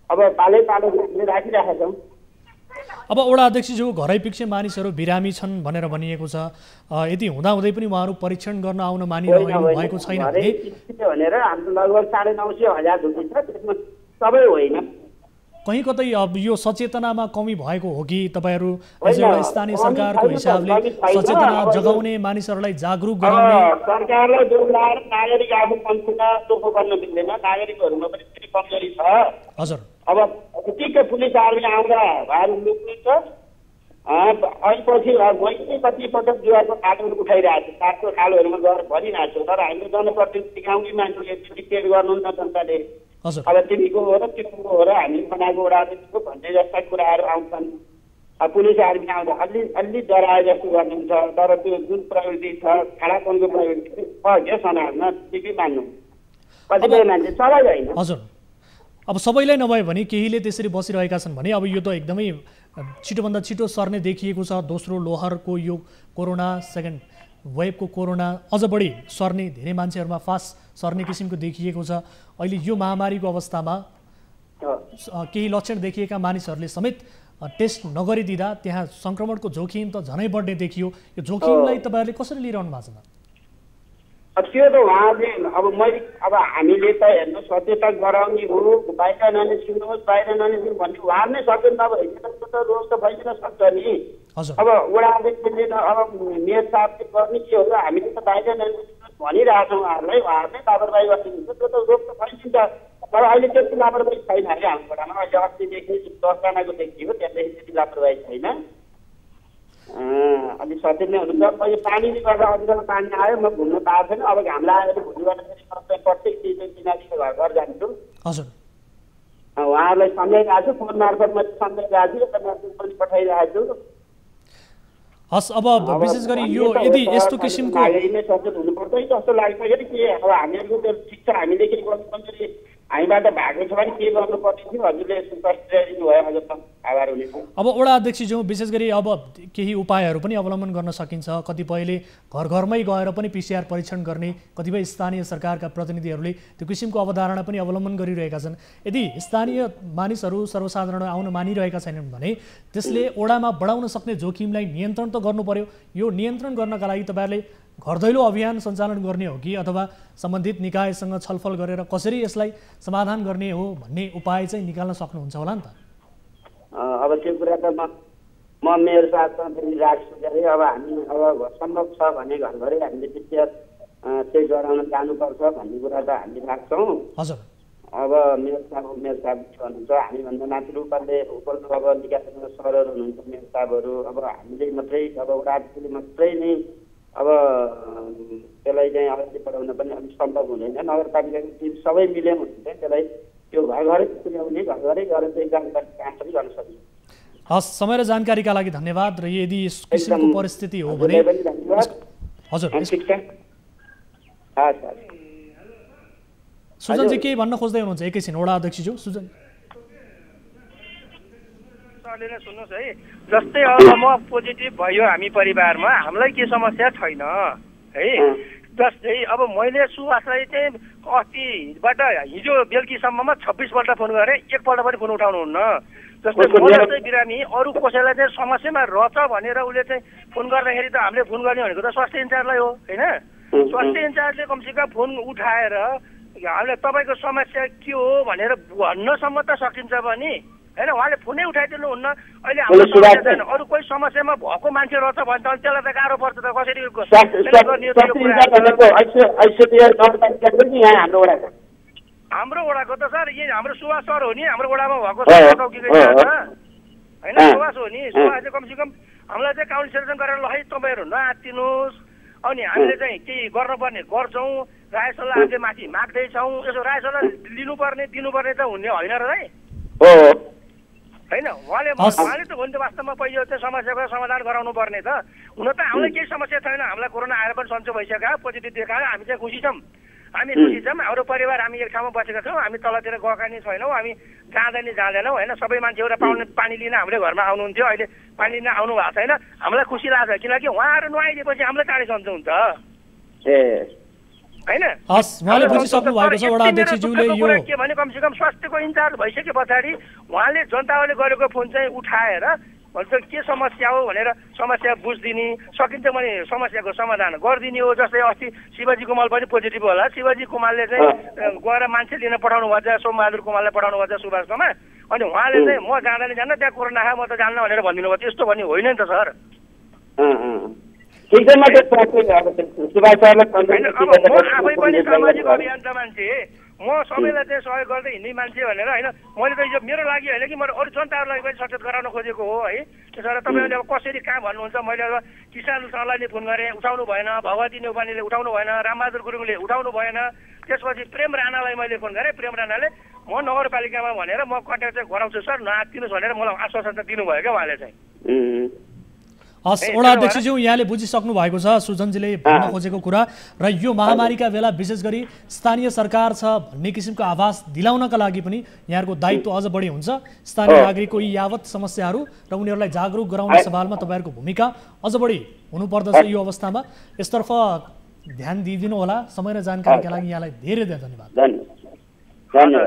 अब पालै पालो हामीले राखिरहेका छौँ। अब वडा अध्यक्षज्यू घरै पिच्छे मानिसहरू बिरामी छन् भनेर भनिएको छ, यदि हुँदाहुँदै पनि उहाँहरू परीक्षण गर्न आउन मानिरहनु भएको छैन भनेर हाम्रो लगभग 950,000 रुपियाँ छ, त्यसमा सबै होइन। कहीँ कतै अब यो सचेतनामा कमी भएको हो कि तपाईँहरू एउटा स्थानीय सरकारको हिसाबले सचेतना जगाउने, मानिसहरूलाई जागरुक गराउने? सरकारलाई दोष लगाएर नागरिक आफू पन्छुमा टोको गर्न मिल्दैन, नागरिकहरूमा पनि फेरि कमजोरी छ। हजुर, अब ठिक्कै पुलिस आर्मी आउँदा उहाँहरू लुक्नुहुन्छ, अहिलेपछि मैले कतिपटक जुवाको खालोहरू उठाइरहेको छु, काठको खालोहरूमा गएर भनिरहेको छु, तर हामीले जनप्रतिनिधि गाउँकै मान्छेले डिक्टेट गर्नुहुन्न जनताले। अब तिमीको हो र तिमीको हो र हामी बनाएको वडा अध्यक्षको भन्ने जस्ता कुराहरू आउँछन्। पुलिस आर्मी आउँदा अलि डराए जस्तो गर्नुहुन्छ, तर त्यो जुन प्रवृत्ति छ खाडापनको प्रवृत्ति छ समाजमा ठिकै मान्नु कतिपय मान्छे, सबै होइन। हजुर, अब सबैलाई नभए भने केहीले त्यसरी बसिरहेका छन् भने अब यो त एकदमै छिटोभन्दा छिटो सर्ने देखिएको छ। दोस्रो लोहरको यो कोरोना, सेकेन्ड वेभको कोरोना अझ बढी सर्ने, धेरै मान्छेहरूमा फास्ट सर्ने किसिमको देखिएको छ। अहिले यो महामारीको अवस्थामा केही लक्षण देखिएका मानिसहरूले समेत टेस्ट नगरिदिँदा त्यहाँ सङ्क्रमणको जोखिम त झनै बढ्ने देखियो। यो जोखिमलाई तपाईँहरूले कसरी लिइरहनु भएको छ? त्यो त उहाँले अब हामीले त हेर्नु सचेतन गराउने हो, बाहिर ननिस्किनुहोस्, बाहिर ननिस्किनु भन्ने उहाँहरू नै सचेत नभइकन त रोग त भइदिन सक्छ नि। अब वडा अध्यक्षले अब मेयर साहबले गर्ने के हो, हामीले त बाहिर ननिस्किनुहोस् भनिरहेछौँ उहाँहरूलाई, उहाँहरूले लापरवाही गरिदिनुहुन्छ, त्यो त रोग त भइदिन्छ। तर अहिले त्यति लापरवाही छैन अरे हाम्रो वडामा। अहिले अस्तिदेखि 10 जनाको देखियो, त्यहाँदेखि त्यति लापरवाही छैन, अलिक सचेत नै हुनुहुन्छ। अहिले पानीले गर्दा अलिकति पानी आयो, म घुम्न पाएको छैन, अब घाम लागेर भोलि गर्दाखेरि प्रत्येक चिजले किनारीको घर जान्छु। उहाँहरूलाई सम्झाइरहेको छु, फोन मार्फत मैले सम्झाइरहेको छु, एउटा मेसेज पनि पठाइरहेको छु। हस्, अब विशेष गरी यो यदि यस्तो किसिमको नै सचेत हुनुपर्छ जस्तो लाग्छ। यदि के अब हामीहरूको त्यो ठिक छ, हामीदेखि कमजोरी हामीबाट भएको छ भने के गर्नुपर्ने थियो, हजुरले स्पष्टीकरण भयो, अझ आभार हुनेछ। अब वडा अध्यक्षज्यू विशेष गरी अब केही उपायहरू पनि अवलम्बन गर्न सकिन्छ। कतिपयले घर घरमै गएर पनि PCR परीक्षण गर्ने, कतिपय स्थानीय सरकारका प्रतिनिधिहरूले त्यो किसिमको अवधारणा पनि अवलम्बन गरिरहेका छन्। यदि स्थानीय मानिसहरू सर्वसाधारण आउन मानिरहेका छैनन् भने त्यसले वडामा बढाउन सक्ने जोखिमलाई नियन्त्रण त गर्नु पर्यो। यो नियन्त्रण गर्नका लागि तपाईँहरूले घर दैलो अभियान सञ्चालन गर्ने हो कि अथवा सम्बन्धित निकायसँग छलफल गरेर कसरी यसलाई समाधान गर्ने हो भन्ने उपाय चाहिँ निकाल्न सक्नुहुन्छ होला नि त? अब त्यो कुरा त म मेयर साथमा फेरि राख्छु अरे। अब हामी अब सम्भव छ भने घरघरै हामीले PCR चेक गराउन जानुपर्छ भन्ने कुरा त हामीले राख्छौँ। हजुर, अब मेयर साहब भन्नुहुन्छ, हामीभन्दा माथि उपल्लो अब निकायसँग सरहरू हुनुहुन्छ मेयर साहबहरू। अब हामीले मात्रै अब राज्यले मात्रै नै अब त्यसलाई चाहिँ अगाडि बढाउन पनि अलिक सम्भव हुँदैन। नगरपालिकाको टिम सबै मिल्यो भने चाहिँ त्यसलाई त्यो घर घरै पुर्याउने, घर घरै गएर चाहिँ जानकारी काम पनि गर्न सकिन्छ। हस्, समय र जानकारीका लागि धन्यवाद। र यदि यस किसिमको परिस्थिति हो भने हजुर सुजनजी केही भन्न खोज्दै हुनुहुन्छ? एकैछिन वडा अध्यक्षज्यू सुजन। सुन्नुहोस् है, जस्तै अब म पोजिटिभ भयो हामी परिवारमा, हामीलाई के समस्या छैन है। जस्तै अब मैले सुवासलाई चाहिँ अस्तिबाट हिजो बेलुकीसम्ममा 26 पल्ट फोन गरेँ, एकपल्ट पनि फोन उठाउनुहुन्न। जस्तै म जस्तै बिरामी अरू कसैलाई चाहिँ समस्यामा रहेछ भनेर उसले चाहिँ फोन गर्दाखेरि त हामीले फोन गर्ने भनेको त स्वास्थ्य इन्चार्जलाई हो होइन। स्वास्थ्य इन्चार्जले कमसेकम फोन उठाएर हामीले तपाईँको समस्या के हो भनेर भन्नसम्म त सकिन्छ भने होइन, उहाँले फोनै उठाइदिनुहुन्न। अहिले हाम्रो समस्या छैन, अरू कोही समस्यामा भएको मान्छे रहेछ भने त त्यसलाई त गाह्रो पर्छ त। कसरी हाम्रो वडाको त सर यही हाम्रो सुवास सर हो नि, हाम्रो वडामा भएको होइन, सुवास हो नि। सुवासले कमसेकम हामीलाई चाहिँ काउन्सिलर गरेर ल है तपाईँहरू नआत्तिनुहोस्, अनि हामीले चाहिँ केही गर्नुपर्ने गर्छौँ, राय सल्लाह हामीले माथि माग्दैछौँ। यसो राय सल्लाह लिनुपर्ने दिनुपर्ने त हुने होइन र है होइन। उहाँले त हो नि त वास्तवमा पहिलो त्यो समस्याको समाधान गराउनु पर्ने त। हुन त हामीलाई केही समस्या छैन, हामीलाई कोरोना आएर पनि सन्चो भइसक्यो, पोजिटिभ देखायो, हामी चाहिँ खुसी छौँ। हामी खुसी छौँ, हाम्रो परिवार हामी एक ठाउँमा बसेका छौँ, हामी तलतिर गएका नि छैनौँ, हामी जाँदैनौँ होइन। सबै मान्छे एउटा पानी लिन हाम्रो घरमा आउनुहुन्थ्यो, अहिले पानी लिन आउनु भएको छैन। हामीलाई खुसी लाग्छ, किनकि उहाँहरू नआइदिएपछि हामीलाई टाढै सन्चो हुन्छ होइन। उहाँले बुझिसक्नु भएको छ वडा अध्यक्षज्यूले यो के भने कमसेकम स्वास्थ्यको इन्चार्ज भइसके पछाडि उहाँले जनताले गरेको फोन चाहिँ उठाएर भन्छ के समस्या हो भनेर समस्या बुझिदिने सकिन्छ भने समस्याको समाधान गरिदिने हो। जस्तै अस्ति शिवजी कुमाल पनि पोजिटिभ होला, शिवजी कुमालले चाहिँ गएर मान्छे लिन पठाउनु भएछ, सोमबहादुर कुमारलाई पठाउनु भएछ सुभाषकोमा, अनि उहाँले चाहिँ म जाँदैन जान्न त्यहाँ कोरोना आयो म त जान्न भनेर भनिदिनु भयो। त्यस्तो भन्ने होइन नि त सर। ठिक छ, म सुभाष सरलाई अब म आफै पनि सामाजिक अभियान्ता मान्छे, म सबैलाई चाहिँ सहयोग गर्दै हिँड्ने मान्छे भनेर होइन। मैले त यो मेरो लागि होइन कि मैले अरू जनताहरूलाई पनि सचेत गराउन खोजेको हो है। त्यसो भएर तपाईँहरूले अब कसरी कहाँ भन्नुहुन्छ, मैले अब किसान सरलाई फोन गरेँ, उठाउनु भएन, भगवती नेउपानेले उठाउनु भएन, रामबहादुर गुरुङले उठाउनु भएन। त्यसपछि प्रेम राणालाई मैले फोन गरेँ, प्रेम राणाले म नगरपालिकामा भनेर म कन्ट्याक्ट चाहिँ गराउँछु सर, नआत्तिनुहोस् भनेर मलाई आश्वासन त दिनुभयो क्या उहाँले चाहिँ। हस् वडा अध्यक्षज्यू, यहाँले बुझिसक्नु भएको छ सुजनजीले भन्न खोजेको कुरा र यो महामारीका बेला विशेष गरी स्थानीय सरकार छ भन्ने किसिमको आभास दिलाउनका लागि पनि यहाँहरूको दायित्व अझ बढी हुन्छ। स्थानीय नागरिकको यी यावत समस्याहरू र उनीहरूलाई जागरुक गराउने सवालमा तपाईँहरूको भूमिका अझ बढी हुनुपर्दछ। यो अवस्थामा यसतर्फ ध्यान दिइदिनु होला। समय र जानकारीका लागि यहाँलाई धेरै धेरै धन्यवाद।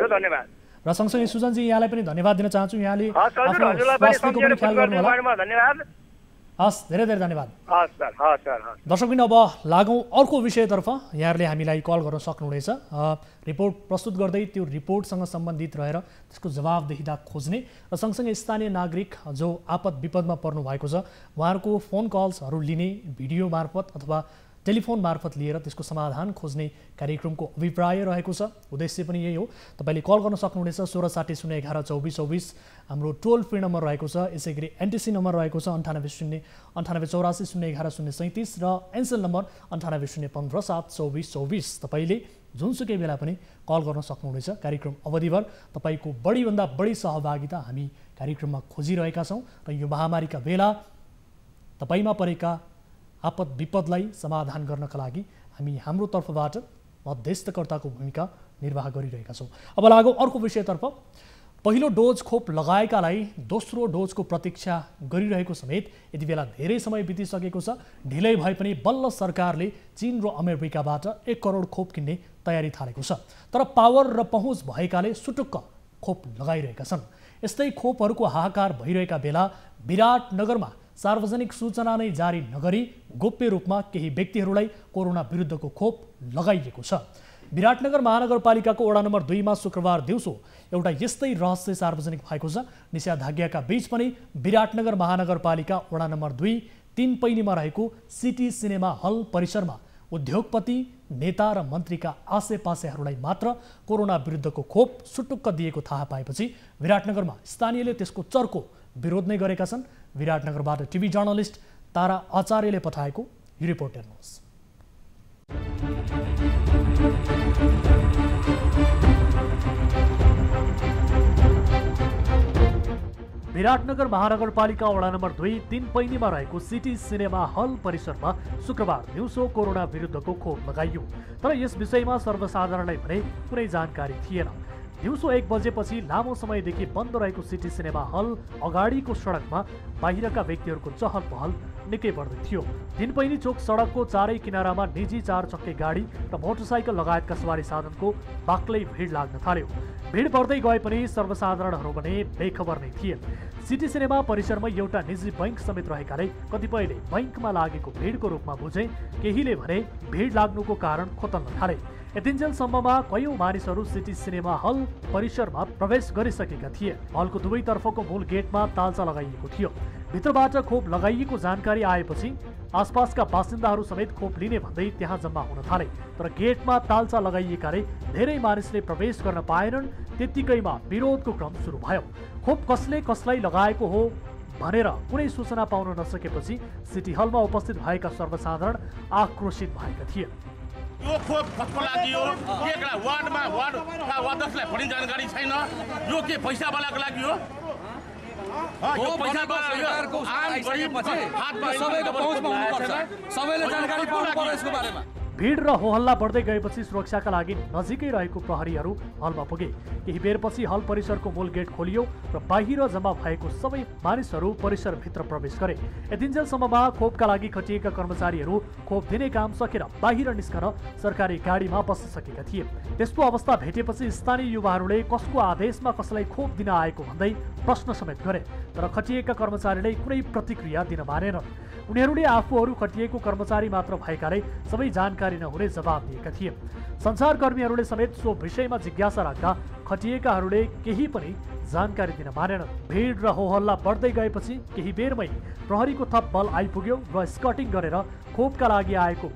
धन्यवाद। र सँगसँगै सुजनजी यहाँलाई पनि धन्यवाद दिन चाहन्छु, यहाँले आफ्नो स्वास्थ्यको पनि ख्याल गर्नु होला। धन्यवाद। हस्, धेरै धेरै धन्यवाद। दर्शकबिन अब लागौँ अर्को विषयतर्फ। यहाँहरूले हामीलाई कल गर्न सक्नुहुनेछ, रिपोर्ट प्रस्तुत गर्दै त्यो रिपोर्टसँग सम्बन्धित रहेर त्यसको जवाबदेहिता खोज्ने र सँगसँगै स्थानीय नागरिक जो आपद विपदमा पर्नु भएको छ उहाँहरूको फोन कल्सहरू लिने, भिडियो मार्फत अथवा टेलिफोन मार्फत लिएर त्यसको समाधान खोज्ने कार्यक्रमको अभिप्राय रहेको छ। उद्देश्य पनि यही हो। तपाईँले कल गर्न सक्नुहुनेछ 1660 011 2424 हाम्रो टोल फ्री नम्बर रहेको छ। यसै गरी एनटिसी नम्बर रहेको छ 98 84 011 037 र एनसेल नम्बर 98 015 7 24 24। तपाईँले जुनसुकै बेला पनि कल गर्न सक्नुहुनेछ। कार्यक्रम अवधिभर तपाईँको बढीभन्दा बढी सहभागिता हामी कार्यक्रममा खोजिरहेका छौँ र यो महामारीका बेला तपाईँमा परेका आपद विपदलाई समाधान गर्नका लागि हामी हाम्रो तर्फबाट मध्यस्थकर्ताको भूमिका निर्वाह गरिरहेका छौँ। अब लागौँ अर्को विषयतर्फ। पहिलो डोज खोप लगाएकालाई दोस्रो डोजको प्रतीक्षा गरिरहेको समेत यति बेला धेरै समय बितिसकेको छ। ढिलै भए पनि बल्ल सरकारले चीन र अमेरिकाबाट 1 करोड खोप किन्ने तयारी थालेको छ। तर पावर र पहुँच भएकाले सुटुक्क खोप लगाइरहेका छन्। यस्तै खोपहरूको हाहाकार भइरहेका बेला विराटनगरमा सार्वजनिक सूचना नै जारी नगरी गोप्य रूपमा केही व्यक्तिहरूलाई कोरोना विरुद्धको खोप लगाइएको छ। विराटनगर महानगरपालिकाको वडा नम्बर 2 मा शुक्रबार दिउँसो एउटा यस्तै रहस्य सार्वजनिक भएको छ। निषेधाज्ञाका बीच पनि विराटनगर महानगरपालिका वडा नम्बर 2 3 पैनीमा रहेको सिटी सिनेमा हल परिसरमा उद्योगपति, नेता र मन्त्रीका आसेपासेहरूलाई मात्र कोरोना विरुद्धको खोप सुटुक्क दिएको थाहा पाएपछि विराटनगरमा स्थानीयले त्यसको चर्को विरोध नै गरेका छन्। विराटनगरबाट टिभी जर्नलिस्ट तारा आचार्यले पठाएको यो रिपोर्ट हेर्नुहोस्। विराटनगर महानगरपालिका वडा नम्बर 2 3 पैनीमा रहेको सिटी सिनेमा हल परिसरमा शुक्रबार दिउँसो कोरोना विरुद्धको खोप लगाइयो। तर यस विषयमा सर्वसाधारणलाई भने कुनै जानकारी थिएन। दिउँसो 1 बजेपछि लामो समयदेखि बन्द रहेको सिटी सिनेमा हल अगाडिको सडकमा बाहिरका व्यक्तिहरूको चहल पहल निकै बढ्दै थियो। तीनपैनी चोक सडकको चारै किनारामा निजी 4 चक्के गाडी र मोटरसाइकल लगायतका सवारी साधनको बाक्लै भिड लाग्न थाल्यो। भिड बढ्दै गए पनि सर्वसाधारणहरू भने बेखबर नै थिए। सिटी सिनेमा परिसरमा एउटा निजी बैंक समेत रहेकाले कतिपयले बैंकमा लागेको भिडको रूपमा बुझे, केहीले भने भिड लाग्नुको कारण खोतल्न थाले। यतिन्जेलसम्ममा कयौं मानिसहरू सिटी सिनेमा हल परिसरमा प्रवेश गरिसकेका थिए। हलको दुवैतर्फको मूल गेटमा तालचा लगाइएको थियो। भित्रबाट खोप लगाइएको जानकारी आएपछि आसपासका बासिन्दाहरू समेत खोप लिने भन्दै त्यहाँ जम्मा हुन थाले। तर गेटमा तालचा लगाइएकाले धेरै मानिसले प्रवेश गर्न पाएनन्। त्यतिकैमा विरोधको क्रम सुरु भयो। खोप कसले कसलाई लगाएको हो भनेर कुनै सूचना पाउन नसकेपछि सिटी हलमा उपस्थित भएका सर्वसाधारण आक्रोशित भएका थिए। यो खोप कसको लागि हो? एकलाई वार्डमा वार्ड अध्यक्षलाई पनि जानकारी छैन। यो के पैसावालाको लागि हो? यो पैसावालाको आम गरिबपछि सबैको पहुँचमा हुनुपर्छ। सबैले जानकारी पाउनु पर्यो यसको बारेमा। भिड र होहल्ला बढ्दै गएपछि सुरक्षाका लागि नजिकै रहेको प्रहरीहरू हलमा पुगे। केही बेरपछि हल परिसरको मूल गेट खोलियो र बाहिर जम्मा भएको सबै मानिसहरू परिसरभित्र प्रवेश गरे। यतिन्जेलसम्ममा खोपका लागि खटिएका कर्मचारीहरू खोप दिने काम सकेर बाहिर निस्कन सरकारी गाडीमा बस्न सकेका थिए। त्यस्तो अवस्था भेटेपछि स्थानीय युवाहरूले कसको आदेशमा कसलाई खोप दिन आएको भन्दै प्रश्न समेत गरे, तर खटिएका कर्मचारीले कुनै प्रतिक्रिया दिन मानेनन्। उनीहरूले आफूहरू खटिएको कर्मचारी मात्र भएकाले सबै जानकारी नहुने जवाब दिएका थिए। सञ्चारकर्मीहरूले समेत सो विषयमा जिज्ञासा राख्दा खटिएकाहरूले केही पनि जानकारी दिन मानेनन्। भिड र होहल्ला बढ्दै गएपछि केही बेरमै प्रहरीको थप बल आइपुग्यो र स्कटिङ गरेर खोपका लागि आएको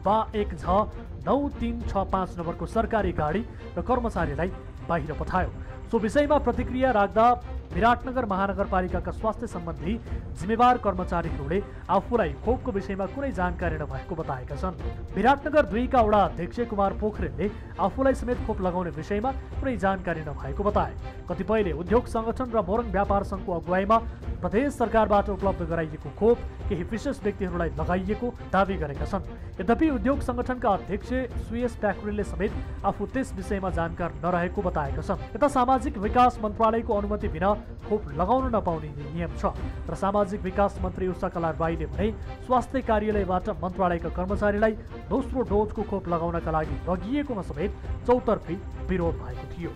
19365 नम्बरको सरकारी गाडी र कर्मचारीलाई बाहिर पठायो। सो विषयमा प्रतिक्रिया राख्दा विराटनगर महानगरपालिकाका स्वास्थ्य सम्बन्धी जिम्मेवार कर्मचारीहरूले आफूलाई खोपको विषयमा कुनै जानकारी नभएको बताएका छन्। विराटनगर 2 का वडा अध्यक्ष कुमार पोखरेलले आफूलाई समेत खोप लगाउने विषयमा कुनै जानकारी नभएको बताए। कतिपयले उद्योग संगठन र मोरङ व्यापार सङ्घको अगुवाईमा प्रदेश सरकारबाट उपलब्ध गराइएको खोप केही विशेष व्यक्तिहरूलाई लगाइएको दावी गरेका छन्। यद्यपि उद्योग संगठनका अध्यक्ष सुयस प्याकुरेलले समेत आफू त्यस विषयमा जानकार नरहेको बताएका छन्। यता सामाजिक विकास मन्त्रालयको अनुमति बिना खोप लगाउन नपाउने नियम छ र सामाजिक विकास मन्त्री उषा कलारबाईले भने स्वास्थ्य कार्यालयबाट मन्त्रालयका कर्मचारीलाई दोस्रो डोजको खोप लगाउनका लागि लगिएकोमा समेत चौतर्फी विरोध भएको थियो।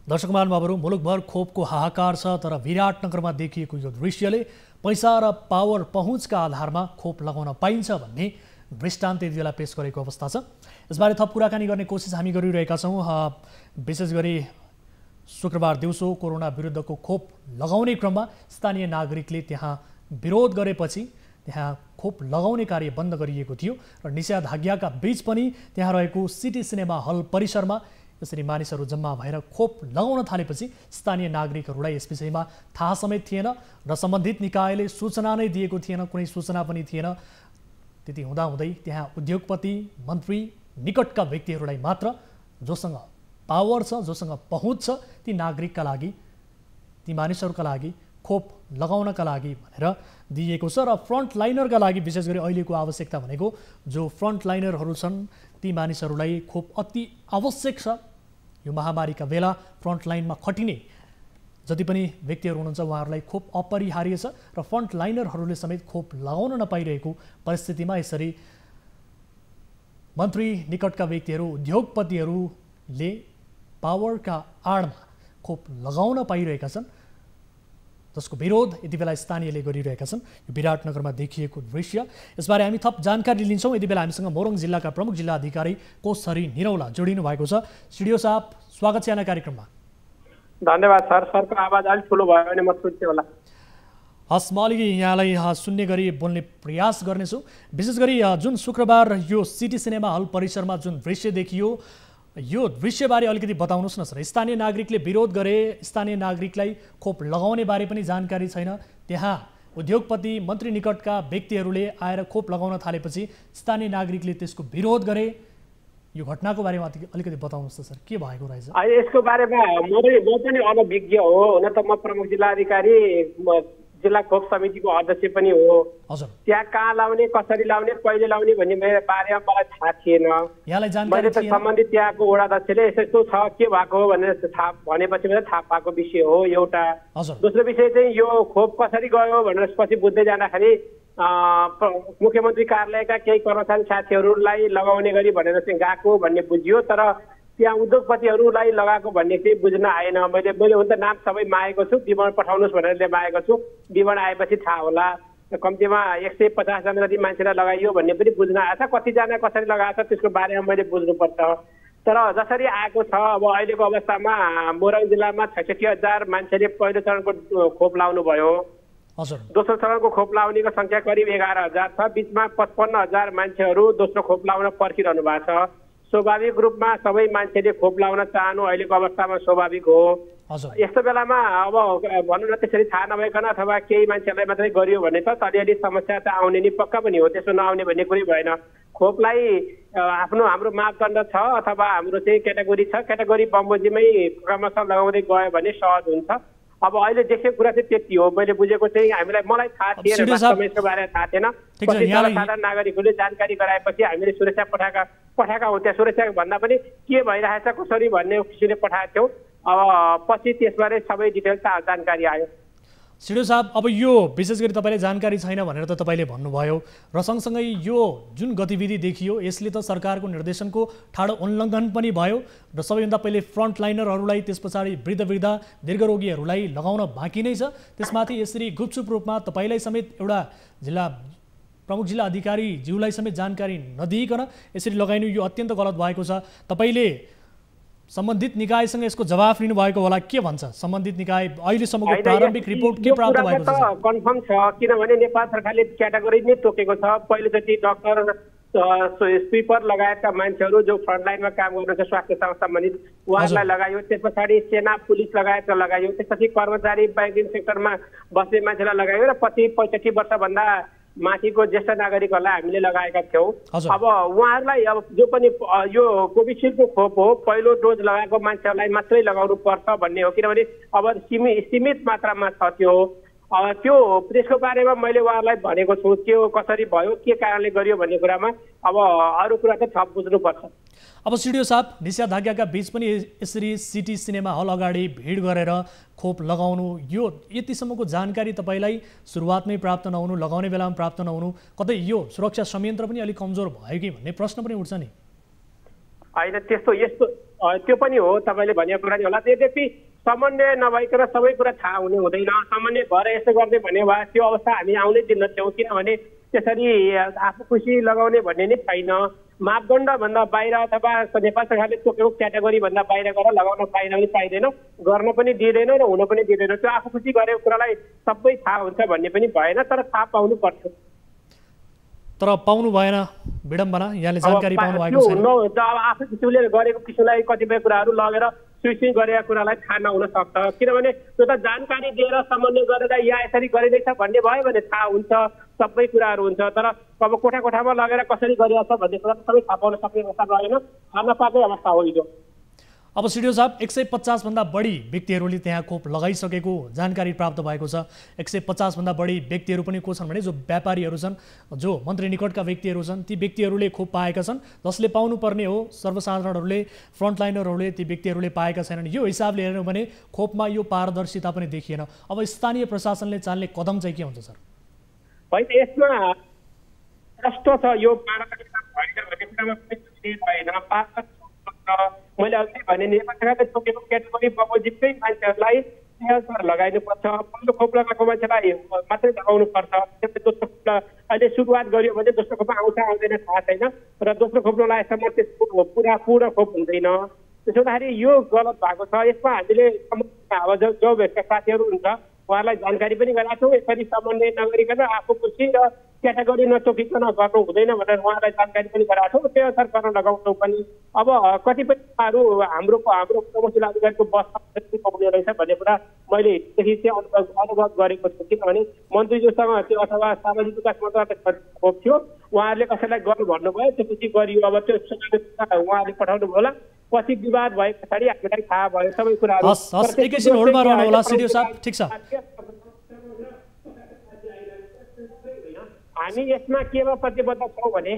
दर्शक महानुभावहरू, मुलुकभर खोपको हाहाकार छ, तर विराटनगरमा देखिएको यो दृश्यले पैसा र पावर पहुँचका आधारमा खोप लगाउन पाइन्छ भन्ने दृष्टान्त यति बेला पेश गरेको अवस्था छ। यसबारे थप कुराकानी गर्ने कोसिस हामी गरिरहेका छौँ। विशेष गरी शुक्रबार दिउँसो कोरोना विरुद्धको खोप लगाउने क्रममा स्थानीय नागरिकले त्यहाँ विरोध गरेपछि त्यहाँ खोप लगाउने कार्य बन्द गरिएको थियो र निषेधाज्ञाका बीच पनि त्यहाँ रहेको सिटी सिनेमा हल परिसरमा यसरी मानिसहरू जम्मा भएर खोप लगाउन थालेपछि स्थानीय नागरिकहरूलाई यस विषयमा थाहा समेत थिएन र सम्बन्धित निकायले सूचना नै दिएको थिएन, कुनै सूचना पनि थिएन। त्यति हुँदाहुँदै त्यहाँ उद्योगपति, मन्त्री निकटका व्यक्तिहरूलाई मात्र जोसँग पावर छ, जोसँग पहुँच छ, ती नागरिकका लागि, ती मानिसहरूका लागि खोप लगाउनका लागि भनेर दिइएको छ। र फ्रन्टलाइनरका लागि विशेष गरी अहिलेको आवश्यकता भनेको जो फ्रन्टलाइनरहरू छन् ती मानिसहरूलाई खोप अति आवश्यक छ। यो महामारीका बेला फ्रन्टलाइनमा खटिने जति पनि व्यक्तिहरू हुनुहुन्छ उहाँहरूलाई खोप अपरिहार्य छ र फ्रन्टलाइनरहरूले समेत खोप लगाउन नपाइरहेको परिस्थितिमा यसरी मन्त्री निकटका व्यक्तिहरू, उद्योगपतिहरूले पावरका आडमा खोप लगाउन पाइरहेका छन्, जसको विरोध यति बेला स्थानीयले गरिरहेका छन्। यो विराटनगरमा देखिएको दृश्य। यसबारे हामी थप जानकारी लिन्छौँ। यति बेला हामीसँग मोरङ जिल्लाका प्रमुख जिल्ला अधिकारी कोशहरी निरौला जोडिनु भएको छ। सिडिओ साहब, स्वागत छ यहाँ कार्यक्रममा। धन्यवाद सर। सरको आवाज अलिक ठुलो भयो भने म सुन्छु होला। हस्, म अलिकति यहाँलाई सुन्ने गरी बोल्ने प्रयास गर्नेछु। विशेष गरी जुन शुक्रबार यो सिटी सिनेमा हल परिसरमा जुन दृश्य देखियो, यो दृश्यबारे अलिकति बताउनुहोस् न सर। स्थानीय नागरिकले विरोध गरे, स्थानीय नागरिकलाई खोप लगाउने बारे पनि जानकारी छैन। त्यहाँ उद्योगपति, मन्त्री निकटका व्यक्तिहरूले आएर खोप लगाउन थालेपछि स्थानीय नागरिकले त्यसको विरोध गरे। यो घटनाको बारेमा अलिकति बताउनुहोस् त सर, के भएको रहेछ? यसको बारेमा म पनि अनभिज्ञ हो। हुन त म प्रमुख जिल्ला अधिकारी, जिल्ला खोप समितिको अध्यक्ष पनि हो। हजुर, त्यहाँ कहाँ लाउने, कसरी लाउने, कहिले लाउने भन्ने मेरो बारेमा मलाई थाहा थिएन। यहाँलाई जानकारी मैले त सम्बन्धित त्यहाँको वडा अध्यक्षले यस्तो छ, के भएको हो भनेर थाहा भनेपछि मात्रै थाहा पाएको विषय हो एउटा। दोस्रो विषय चाहिँ यो खोप कसरी गयो भनेर पछि बुझ्दै जाँदाखेरि मुख्यमन्त्री कार्यालयका केही कर्मचारी साथीहरूलाई लगाउने गरी भनेर चाहिँ गएको भन्ने बुझियो, तर त्यहाँ उद्योगपतिहरूलाई लगाएको भन्ने चाहिँ बुझ्न आएन। मैले हुन त नाम सबै मागेको छु, विवरण पठाउनुहोस् भनेर मागेको छु। विवरण आएपछि थाहा होला। कम्तीमा 150 जना जति मान्छेलाई लगाइयो भन्ने पनि बुझ्न आएछ। कतिजना कसरी लगाएको छ त्यसको बारेमा मैले बुझ्नुपर्छ। तर जसरी आएको छ, अब अहिलेको अवस्थामा मोरङ जिल्लामा 66,000 मान्छेले पहिलो चरणको खोप लाउनु भयो। दोस्रो चरणको खोप लाउनेको संख्या करिब 11,000 छ। बिचमा 55,000 मान्छेहरू दोस्रो खोप लाउन पर्खिरहनु भएको छ। स्वाभाविक रूपमा सबै मान्छेले खोप लाउन चाहनु अहिलेको अवस्थामा स्वाभाविक हो। यस्तो बेलामा अब भनौँ न त्यसरी थाहा नभइकन अथवा केही मान्छेहरूलाई मात्रै गरियो भने त अलिअलि समस्या त आउने नि पक्का पनि हो, त्यसो नआउने भन्ने कुरै भएन। खोपलाई हाम्रो मापदण्ड छ अथवा हाम्रो चाहिँ क्याटेगोरी छ, क्याटेगोरी बमोजिमै क्रमशः लगाउँदै गयो भने सहज हुन्छ। अब अहिले देखेको कुरा चाहिँ त्यति हो। मैले बुझेको चाहिँ मलाई थाहा थिएन, यसको बारेमा थाहा थिएन। पछि साधारण नागरिकहरूले जानकारी गराएपछि हामीले सुरक्षा पठाएका हो। त्यहाँ सुरक्षा भन्दा पनि के भइरहेछ कसरी भन्ने किसिमले पठाएको थियौँ। अब पछि त्यसबारे सबै डिटेल जानकारी आयो। सिडिओ साहब, अब यो विशेष गरी तपाईँले जानकारी छैन भनेर त तपाईँले भन्नुभयो र सँगसँगै यो जुन गतिविधि देखियो यसले त सरकारको निर्देशनको ठाडो उल्लङ्घन पनि भयो र सबैभन्दा पहिले फ्रन्टलाइनरहरूलाई, त्यस पछाडि वृद्ध दीर्घरोगीहरूलाई लगाउन बाँकी नै छ। त्यसमाथि यसरी गुपचुप रूपमा तपाईँलाई समेत एउटा प्रमुख जिल्ला अधिकारी ज्यूलाई समेत जानकारी नदिइकन यसरी लगाइनु यो अत्यन्त गलत भएको छ। तपाईँले सम्बन्धित निकायसँग यसको जवाफ लिनुभएको होला, के भन्छ सम्बन्धित निकाय? अहिलेसम्मको प्रारम्भिक रिपोर्ट के प्राप्त भएको छ? कन्फर्म छ, किनभने नेपाल सरकारले क्याटेगोरी नै तोकेको छ। पहिलोचोटि डाक्टर, स्विपर लगायतका मान्छेहरू जो फ्रन्टलाइनमा काम गर्नुहुन्छ स्वास्थ्यसँग सम्बन्धित उहाँहरूलाई लगायो। त्यस पछाडि सेना पुलिस लगायतलाई लगायो। त्यसपछि कर्मचारी ब्याङ्किङ सेक्टरमा बस्ने मान्छेलाई लगायो र पछि 65 वर्षभन्दा माथिको ज्येष्ठ नागरिकहरूलाई हामीले लगाएका थियौँ। अब उहाँहरूलाई अब जो पनि यो कोभिसिल्डको खोप हो पहिलो डोज लगाएको मान्छेहरूलाई मात्रै लगाउनु पर्छ भन्ने हो, किनभने अब सीमित मात्रामा छ त्यो। त्यो त्यसको बारेमा मैले उहाँहरूलाई भनेको छु के हो, कसरी भयो, के कारणले गरियो भन्ने कुरामा अब अरू कुरा त थप बुझ्नुपर्छ। अब सिडिओ साहब, निषेधाज्ञाका बीच पनि यसरी सिटी सिनेमा हल अगाडि भिड गरेर खोप लगाउनु, यो यतिसम्मको जानकारी तपाईँलाई सुरुवातमै प्राप्त नहुनु, लगाउने बेलामा प्राप्त नहुनु, कतै यो सुरक्षा संयन्त्र पनि अलिक कमजोर भयो कि भन्ने प्रश्न पनि उठ्छ नि? होइन, यस्तो त्यो पनि हो, तपाईँले भनेको कुरा नि होला। यद्यपि समन्वय नभइकन सबै कुरा थाहा हुने हुँदैन। समन्वय भएर यसो गर्ने भने भए त्यो अवस्था हामी आउनै दिन्नथ्यौँ, किनभने त्यसरी आफू खुसी लगाउने भन्ने नै छैन। मापदण्डभन्दा बाहिर अथवा नेपाल सरकारले तोकेको क्याटेगोरीभन्दा बाहिर गएर लगाउन पाइँदैन, गर्न पनि दिँदैन र हुन पनि दिँदैन। त्यो आफू खुसी गरेको कुरालाई सबै थाहा हुन्छ भन्ने पनि भएन, तर थाहा पाउनु पर्छ। तर पाउनु भएन, विडम्बना। यहाँले जानकारी पाउनु भएको छैन। आफू किसिमले गरेको किसिमलाई कतिपय कुराहरू लगेर स्विचिङ गरेका कुरालाई थाहा नहुन सक्छ, किनभने त्यो त जानकारी दिएर समन्वय गरेर यहाँ यसरी गरिँदैछ भन्ने भयो भने थाहा हुन्छ, सबै कुराहरू हुन्छ। तर अब कोठामा लगेर कसरी गरिरहेछ भन्ने कुरा सबै थाहा पाउन सक्ने अवस्था रहेन, थाहा नपाएकै अवस्था हो यो। अब सिडिओ साहब, 150 भन्दा बढी व्यक्तिहरूले त्यहाँ खोप लगाइसकेको जानकारी प्राप्त भएको छ। 150 भन्दा बढी व्यक्तिहरू पनि को छन् भने जो व्यापारीहरू छन्, जो मन्त्री निकटका व्यक्तिहरू छन्, ती व्यक्तिहरूले खोप पाएका छन्। जसले पाउनुपर्ने हो सर्वसाधारणहरूले, फ्रन्टलाइनरहरूले, ती व्यक्तिहरूले पाएका छैनन्। यो हिसाबले हेर्नु भने खोपमा यो पारदर्शिता पनि देखिएन। अब स्थानीय प्रशासनले चाल्ने कदम चाहिँ के हुन्छ सर? होइन, यसमा कस्तो छ यो पारदर्शिता भएन भन्ने कुरामा भएन। मैले अघि भने नेपाल सरकारले तोकेको क्याटेगोरी बमोजिमकै मान्छेहरूलाई लगाइनुपर्छ। पहिलो खोप लगाएको मान्छेलाई मात्रै लगाउनु पर्छ। दोस्रो खोप अहिले सुरुवात गरियो भने दोस्रो खोप आउँछ आउँदैन थाहा छैन, र दोस्रो खोप नलागेसम्म त्यसको पूर्ण खोप हुँदैन। त्यसो हुँदाखेरि यो गलत भएको छ। यसमा हामीले अब जो साथीहरू हुन्छ उहाँहरूलाई जानकारी पनि गराएको छौँ। यसरी समन्वय नगरिकन आफू खुसी र क्याटेगोरी नतोकिकन गर्नु हुँदैन भनेर उहाँलाई जानकारी पनि गराएको छौँ। त्यो अनुसार गर्न लगाउँछौँ पनि। अब कतिपय कुराहरू हाम्रो प्रमुख जिल्ला अधिकारीको बसमा हुने रहेछ भन्ने कुरा मैले देखि चाहिँ अनुभव गरेको छु, किनभने मन्त्रीज्यूसँग त्यो अथवा सामाजिक विकास मन्त्रालयको खोप थियो, उहाँहरूले कसैलाई गर्नु भन्नुभयो, त्यसपछि गरियो। अब त्यो उहाँहरूले पठाउनु भयो होला, पछि विवाद भए पछाडि हामीलाई थाहा भयो सबै कुराहरू। एकैछिन होल्डमा रहनु होला सिडिओ साहब, ठिक छ। हामी यसमा केमा प्रतिबद्ध छौँ भने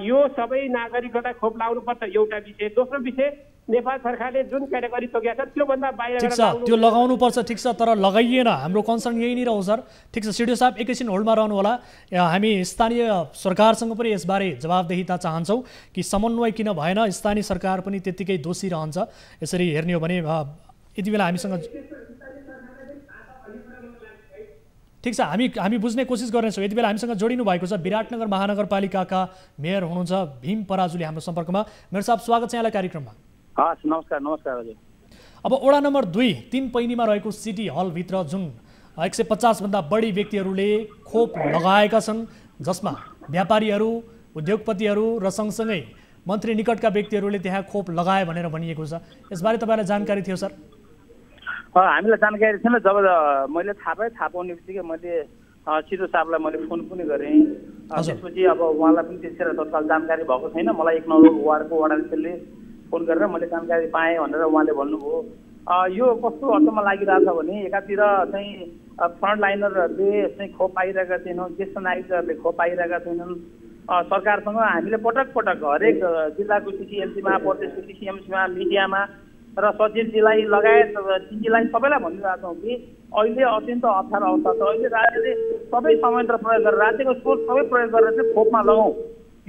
यो सबै नागरिकहरूलाई खोप लाउनुपर्छ एउटा विषय। दोस्रो विषय नेपाल सरकारले जुन क्याटेगोरी तोकेको छ त्योभन्दा बाहिर ठिक छ, त्यो लगाउनुपर्छ, ठिक छ, तर लगाइएन। हाम्रो कन्सर्न यही नै रह्यो सर। ठिक छ सिडिओ साहब, एकैछिन होल्डमा रहनु होला। हामी स्थानीय सरकारसँग पनि यसबारे जवाबदेहिता चाहन्छौँ कि समन्वय किन भएन। स्थानीय सरकार पनि त्यत्तिकै दोषी रहन्छ यसरी हेर्ने हो भने। यति बेला हामीसँग ठिक छ, हामी बुझ्ने कोसिस गर्नेछौँ। यति बेला हामीसँग जोडिनु भएको छ विराटनगर महानगरपालिकाका मेयर हुनुहुन्छ भीम पराजुली हाम्रो सम्पर्कमा। मेयर साहब, स्वागत छ यहाँलाई कार्यक्रममा। हस्, नमस्कार हजुर। अब वडा नम्बर 2 3 पैनीमा रहेको सिटी हलभित्र जुन 150 भन्दा बढी व्यक्तिहरूले खोप लगाएका छन्, जसमा व्यापारीहरू, उद्योगपतिहरू र सँगसँगै मन्त्री निकटका व्यक्तिहरूले त्यहाँ खोप लगाए भनेर भनिएको छ, यसबारे तपाईँलाई जानकारी थियो सर? हामीलाई जानकारी थिएन। जब मैले थाहा पाउने बित्तिकै मैले सिधो साहबलाई मैले फोन पनि गरेँ। त्यसपछि अब उहाँलाई पनि त्यतिखेर तत्काल जानकारी भएको छैन। मलाई 1 नम्बर वार्डको वडाध्यक्षले फोन गरेर मैले जानकारी पाएँ भनेर उहाँले भन्नुभयो। यो कस्तो अर्थमा लागिरहेछ भने एकातिर चाहिँ फ्रन्ट लाइनरहरूले चाहिँ खोप पाइरहेका छैनन्, ज्येष्ठ नागरिकहरूले खोप पाइरहेका छैनन्। सरकारसँग हामीले पटक हरेक जिल्लाको सिसिएमसीमा, प्रदेशको सिसिएमसीमा, मिडियामा र सचिवजीलाई लगायत डिजीलाई सबैलाई भनिरहेका छौँ कि अहिले अत्यन्त अप्ठ्यारो अवस्था छ। अहिले राज्यले सबै संयन्त्र प्रयोग गरेर, राज्यको स्रोत सबै प्रयोग गरेर चाहिँ खोपमा लगाउँ।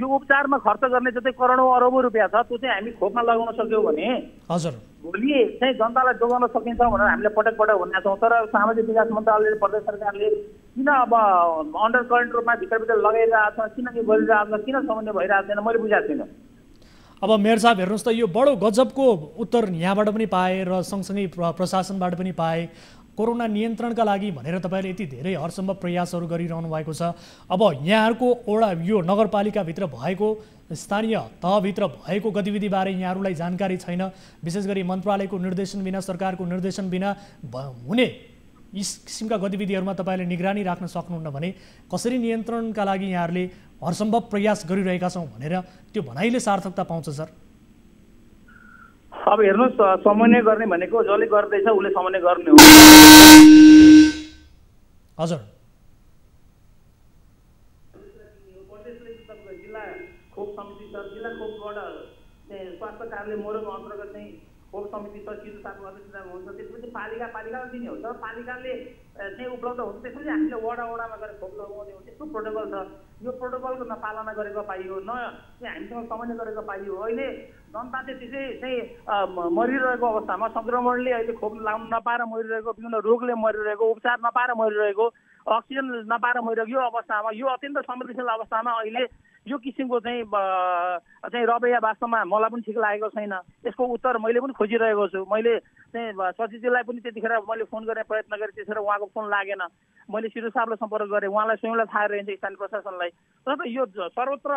यो उपचारमा खर्च गर्ने जस्तै करोडौँ अरबौँ रुपियाँ छ, त्यो चाहिँ हामी खोपमा लगाउन सक्यौँ भने हजुर भोलि चाहिँ जनतालाई जोगाउन सकिन्छ भनेर हामीले पटक भनेका छौँ। तर सामाजिक विकास मन्त्रालयले, प्रदेश सरकारले किन अब अन्डर करेन्ट रूपमा भित्र लगाइरहेको छ, किन यो गरिरहेको छ, किन समन्वय भइरहेको छैन, मैले बुझाएको छैन। अब मेयर साहब हेर्नुहोस् त, यो बडो गजबको उत्तर यहाँबाट पनि पाए र सँगसँगै प्रशासनबाट पनि पाए। कोरोना नियन्त्रणका लागि भनेर तपाईँले यति धेरै हरसम्भव प्रयासहरू गरिरहनु भएको छ। अब यहाँहरूको यो नगरपालिकाभित्र भएको, स्थानीय तहभित्र भएको गतिविधिबारे यहाँहरूलाई जानकारी छैन। विशेष गरी मन्त्रालयको निर्देशन बिना, सरकारको निर्देशन बिना हुने यस किसिमका गतिविधिहरूमा तपाईँले निगरानी राख्न सक्नुहुन्न भने कसरी नियन्त्रणका लागि यहाँहरूले हरसम्भव प्रयास गरिरहेका छौँ भनेर त्यो भनाइले सार्थकता पाउँछ सर? अब हेर्नुहोस्, समन्वय गर्ने भनेको जसले गर्दैछ उसले समन्वय गर्ने हो। हजुर जिल्ला खोप समिति छ, जिल्ला खोपबाट स्वास्थ्य कार्यालय मोरङ अन्तर्गत चाहिँ खोप समिति छ, सिधो साथको अध्यक्षता हुन्छ। त्यसपछि पालिकाले दिने हो। तर पालिकाले चाहिँ उपलब्ध हुन्छ, त्यसपछि हामीले वडामा गएर खोप लगाउने हो। त्यस्तो प्रोटोकल छ। यो प्रोटोकलको नपालना गरेको पाइयो, न चाहिँ हामीसँग समन्वय गरेको पाइयो। अहिले जनता चाहिँ त्यसै चाहिँ मरिरहेको अवस्थामा, सङ्क्रमणले अहिले खोप लाउन नपाएर मरिरहेको, विभिन्न रोगले मरिरहेको, उपचार नपाएर मरिरहेको, अक्सिजन नपाएर मरिरहेको यो अवस्थामा, यो अत्यन्त संवेदनशील अवस्थामा अहिले यो किसिमको चाहिँ रवैया वास्तवमा मलाई पनि ठिक लागेको छैन। यसको उत्तर मैले पनि खोजिरहेको छु। मैले चाहिँ सचिवजीलाई पनि त्यतिखेर मैले फोन गर्ने प्रयत्न गरेँ, त्यतिखेर उहाँको फोन लागेन। मैले सिधो साहबलाई सम्पर्क गरेँ, उहाँलाई स्वयंलाई थाहा रहन्छ स्थानीय प्रशासनलाई। तर यो सर्वत्र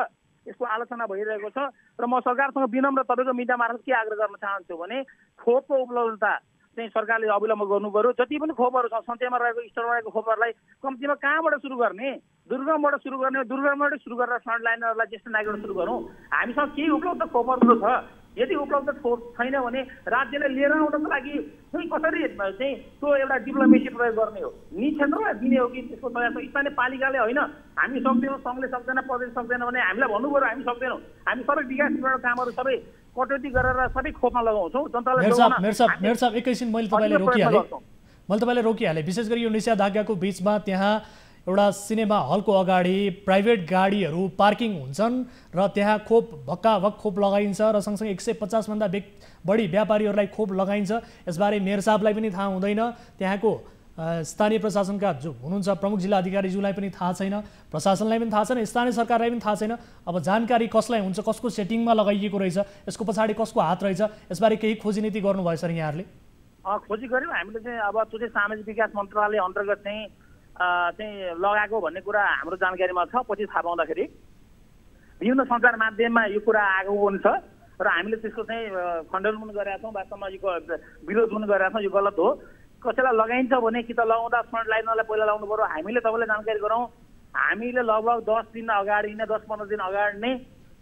यसको आलोचना भइरहेको छ र म सरकारसँग विनम्र तपाईँको मिडिया मार्फत के आग्रह गर्न चाहन्छु भने खोपको उपलब्धता चाहिँ सरकारले अविलम्ब गर्नु पर्यो। जति पनि खोपहरू छ, सञ्चयमा रहेको, स्टोरमा रहेको खोपहरूलाई कम्तीमा कहाँबाट सुरु गर्ने? दुर्गमबाट सुरु गर्ने, दुर्गमबाटै सुरु गरेर फ्रन्ट लाइनरलाई, ज्येष्ठ नागरिकबाट सुरु गरौँ। हामीसँग केही उपलब्ध खोपहरू छ। यदि उपलब्ध खोप छैन भने राज्यले लिएर आउनको लागि चाहिँ कसरी चाहिँ त्यो एउटा डिप्लोमेसी प्रयोग गर्ने हो? नि क्षेत्रलाई दिने हो कि त्यसको तयार छ? स्थानीय पालिकाले होइन, हामी सक्दैनौँ, सङ्घले सक्दैन, प्रदेश सक्दैन भने हामीलाई भन्नु पर्यो हामी सक्दैनौँ। हामी सबै विकासबाट कामहरू सबै कटौती गरेर सबै खोपमा लगाउँछौँ। जनतालाई मेयर साहब एकैछिन मैले तपाईँलाई रोकिहालेँ। विशेष गरी यो निषेधाज्ञाको बिचमा त्यहाँ एउटा सिनेमा हलको अगाडि प्राइभेट गाडीहरू पार्किङ हुन्छन् र त्यहाँ भक्काभक खोप लगाइन्छ र सँगसँगै 150 भन्दा बढी व्यापारीहरूलाई खोप लगाइन्छ। यसबारे मेयर साहबलाई पनि थाहा हुँदैन, त्यहाँको स्थानीय प्रशासनका जो हुनुहुन्छ प्रमुख जिल्ला अधिकारीज्यूलाई पनि थाहा छैन, प्रशासनलाई पनि थाहा छैन, स्थानीय सरकारलाई पनि थाहा छैन। अब जानकारी कसलाई हुन्छ, कसको सेटिङमा लगाइएको रहेछ, यसको पछाडि कसको हात रहेछ, यसबारे केही खोजी नीति गर्नुभयो सर यहाँहरूले? खोजी गऱ्यौँ हामीले चाहिँ। अब त्यो चाहिँ सामाजिक विकास मन्त्रालय अन्तर्गत चाहिँ लगाएको भन्ने कुरा हाम्रो जानकारीमा छ। पछि थाहा पाउँदाखेरि विभिन्न सञ्चार माध्यममा यो कुरा आएको पनि छ र हामीले त्यसको चाहिँ खण्डन पनि गरेका छौँ। वास्तवमा यो विरोध पनि गरेका छौँ। यो गलत हो। कसैलाई लगाइन्छ भने कि त लगाउँदा फ्रन्ट लाइनरलाई पहिला लाउनु पर्यो। हामीले तपाईँलाई जानकारी गरौँ, हामीले लगभग 10 दिन अगाडि नै, 10-15 दिन अगाडि नै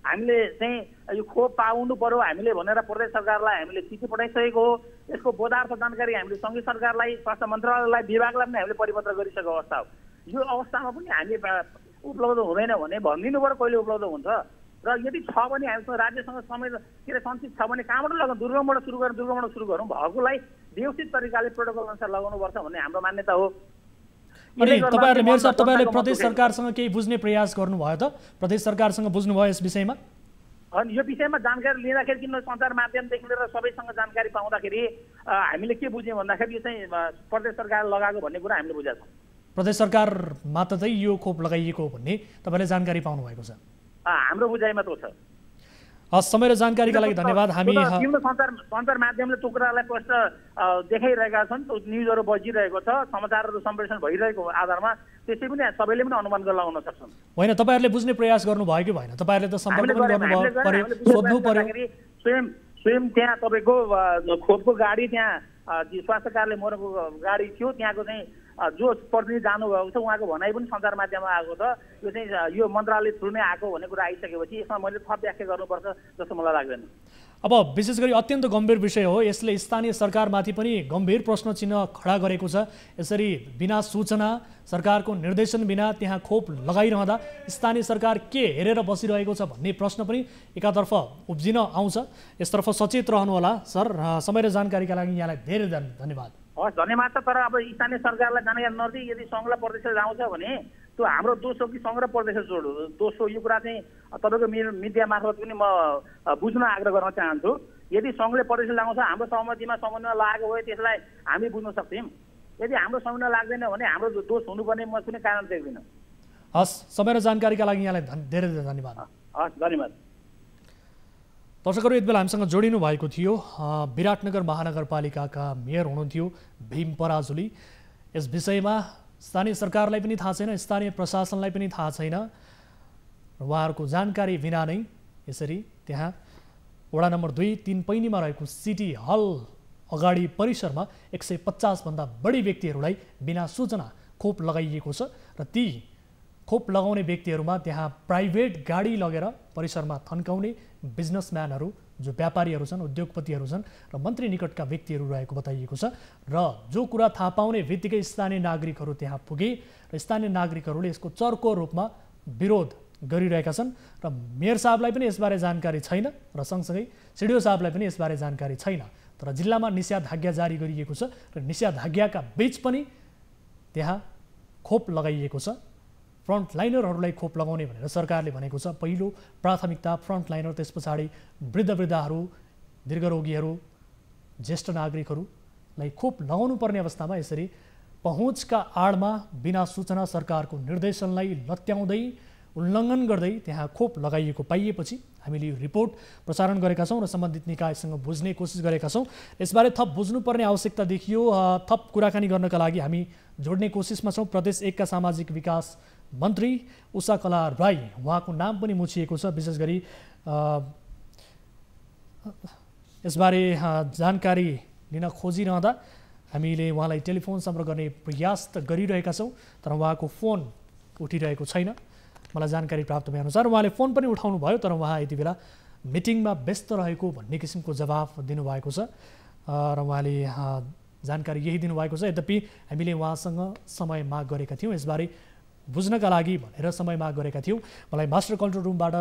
हामीले चाहिँ यो खोप पाउनु पर्यो हामीले भनेर प्रदेश सरकारलाई हामीले चिठी पठाइसकेको हो। यसको बोधार्थ जानकारी हामीले सङ्घीय सरकारलाई, स्वास्थ्य मन्त्रालयलाई, विभागलाई पनि हामीले परिपत्र गरिसकेको अवस्था हो। यो अवस्थामा पनि हामी उपलब्ध हुँदैन भने भनिदिनु पर्यो कहिले उपलब्ध हुन्छ। र यदि छ भने हामीसँग राज्यसँग समय सञ्चित छ भने कहाँबाट लगाउँ? दुर्गमबाट सुरु गरौँ। भएकोलाई व्यवस्थित तरिकाले प्रोटोकल अनुसार लगाउनुपर्छ भन्ने हाम्रो मान्यता हो। अनि तपाईँहरूले मेयर साहब तपाईँहरूले प्रदेश सरकारसँग केही बुझ्ने प्रयास गर्नुभयो त? प्रदेश सरकारसँग बुझ्नुभयो यस विषयमा? अनि यो विषयमा जानकारी लिँदाखेरि किन सञ्चार माध्यमदेखि लिएर सबैसँग जानकारी पाउँदाखेरि हामीले के बुझ्यौँ भन्दाखेरि यो चाहिँ प्रदेश सरकार लगाएको भन्ने कुरा हामीले बुझेका छौँ। प्रदेश सरकारमा त यो खोप लगाइएको भन्ने तपाईँले जानकारी पाउनुभएको छ? हाम्रो बुझाइमा त छ। समय र जानकारीका लागि धन्यवाद। हामी सञ्चार माध्यमले त्यो कुरालाई स्पष्ट देखाइरहेका छन्। त्यो न्युजहरू बजिरहेको छ, समाचारहरू सम्प्रेषण भइरहेको आधारमा त्यसै पनि सबैले पनि अनुमान गरेर लगाउन सक्छन्। होइन, तपाईँहरूले बुझ्ने प्रयास गर्नुभयो कि भएन? तपाईँहरूले त सम्पर्क पनि गर्नुभयो, सोध्नु पर्यो। स्वयं त्यहाँ तपाईँको खोपको गाडी त्यहाँ स्वास्थ्य कार्यालय मोरङको गाडी थियो त्यहाँको चाहिँ जो प्रतिनिधि जानुभएको छ उहाँको भनाइ पनि सञ्चार माध्यममा आएको छ यो चाहिँ यो मन्त्रालय थ्रु नै आएको भन्ने कुरा आइसकेपछि यसमा मैले थप व्याख्या गर्नुपर्छ जस्तो मलाई लाग्दैन। अब विशेष गरी अत्यन्त गम्भीर विषय हो, यसले स्थानीय सरकारमाथि पनि गम्भीर प्रश्न चिन्ह खडा गरेको छ। यसरी बिना सूचना सरकारको निर्देशन बिना त्यहाँ खोप लगाइरहँदा स्थानीय सरकार के हेरेर बसिरहेको छ भन्ने प्रश्न पनि एकातर्फ उब्जिन आउँछ। यसतर्फ सचेत रहनुहोला सर। समय र जानकारीका लागि यहाँलाई धेरै धन्यवाद। हस् धन्यवाद छ। तर अब स्थानीय सरकारलाई जानकारी नदिई यदि सङ्घ र प्रदेश जाउँछ भने त्यो हाम्रो दोष हो कि सङ्घ र प्रदेश दोष हो, यो कुरा चाहिँ तपाईँको मेरो मिडिया मार्फत पनि म बुझ्न आग्रह गर्न चाहन्छु। यदि सङ्घले प्रदेश लगाउँछ हाम्रो सहमतिमा समन्वय लागेको हो त्यसलाई हामी बुझ्न सक्छौँ। यदि हाम्रो समन्वय लाग्दैन भने हाम्रो दोष हुनुपर्ने म कुनै कारण देख्दिनँ। हस्, समय र जानकारीका लागि यहाँलाई धेरै धेरै धन्यवाद। हस् धन्यवाद। दर्शकहरू यति बेला हामीसँग जोडिनु भएको थियो विराटनगर महानगरपालिकाका मेयर हुनुहुन्थ्यो भीम पराजुली। यस विषयमा स्थानीय सरकारलाई पनि थाहा छैन, स्थानीय प्रशासनलाई पनि थाहा छैन। उहाँहरूको जानकारी बिना नै यसरी त्यहाँ वडा नम्बर 2-3 पैनीमा रहेको सिटी हल अगाडि परिसरमा 150 भन्दा बढी व्यक्तिहरूलाई बिना सूचना खोप लगाइएको छ र ती खोप लगाउने व्यक्तिहरूमा त्यहाँ प्राइभेट गाडी लगेर परिसरमा थन्काउने बिजनेसम्यानहरू, जो व्यापारीहरू छन्, उद्योगपतिहरू छन् र मन्त्री निकटका व्यक्तिहरू रहेको बताइएको छ। र जो कुरा थाहा पाउने बित्तिकै स्थानीय नागरिकहरू त्यहाँ पुगे र स्थानीय नागरिकहरूले यसको चर्को रूपमा विरोध गरिरहेका छन् र मेयर साहबलाई पनि यसबारे जानकारी छैन र सँगसँगै सिडिओ साहबलाई पनि यसबारे जानकारी छैन। तर जिल्लामा निषेधाज्ञा जारी गरिएको छ र निषेधाज्ञाका बीच पनि त्यहाँ खोप लगाइएको छ। फ्रन्टलाइनरहरूलाई खोप लगाउने भनेर सरकारले भनेको छ। पहिलो प्राथमिकता फ्रन्टलाइनर, त्यस पछाडि वृद्धहरू, दीर्घरोगीहरू, ज्येष्ठ नागरिकहरूलाई खोप लगाउनु पर्ने अवस्थामा यसरी पहुँचका आडमा बिना सूचना सरकारको निर्देशनलाई लत्याउँदै उल्लङ्घन गर्दै त्यहाँ खोप लगाइएको पाइएपछि हामीले यो रिपोर्ट प्रसारण गरेका छौँ र सम्बन्धित निकायसँग बुझ्ने कोसिस गरेका छौँ। यसबारे थप बुझ्नुपर्ने आवश्यकता देखियो। थप कुराकानी गर्नका लागि हामी जोड्ने कोसिसमा छौँ प्रदेश 1 का सामाजिक विकास मन्त्री उषा कला राई। उहाँको नाम पनि मुछिएको छ। विशेष गरी यसबारे जानकारी लिन खोजिरहँदा हामीले उहाँलाई टेलिफोन सम्पर्क गर्ने प्रयास त गरिरहेका छौँ, तर उहाँको फोन उठिरहेको छैन। मलाई जानकारी प्राप्त भएअनुसार उहाँले फोन पनि उठाउनु भयो, तर उहाँ यति बेला मिटिङमा व्यस्त रहेको भन्ने किसिमको जवाफ दिनुभएको छ र उहाँले जानकारी यही दिनुभएको छ। यद्यपि हामीले उहाँसँग समय माग गरेका थियौँ यसबारे बुझ्नका लागि भनेर समय माग गरेका थियौँ। मलाई मास्टर कन्ट्रोल रुमबाट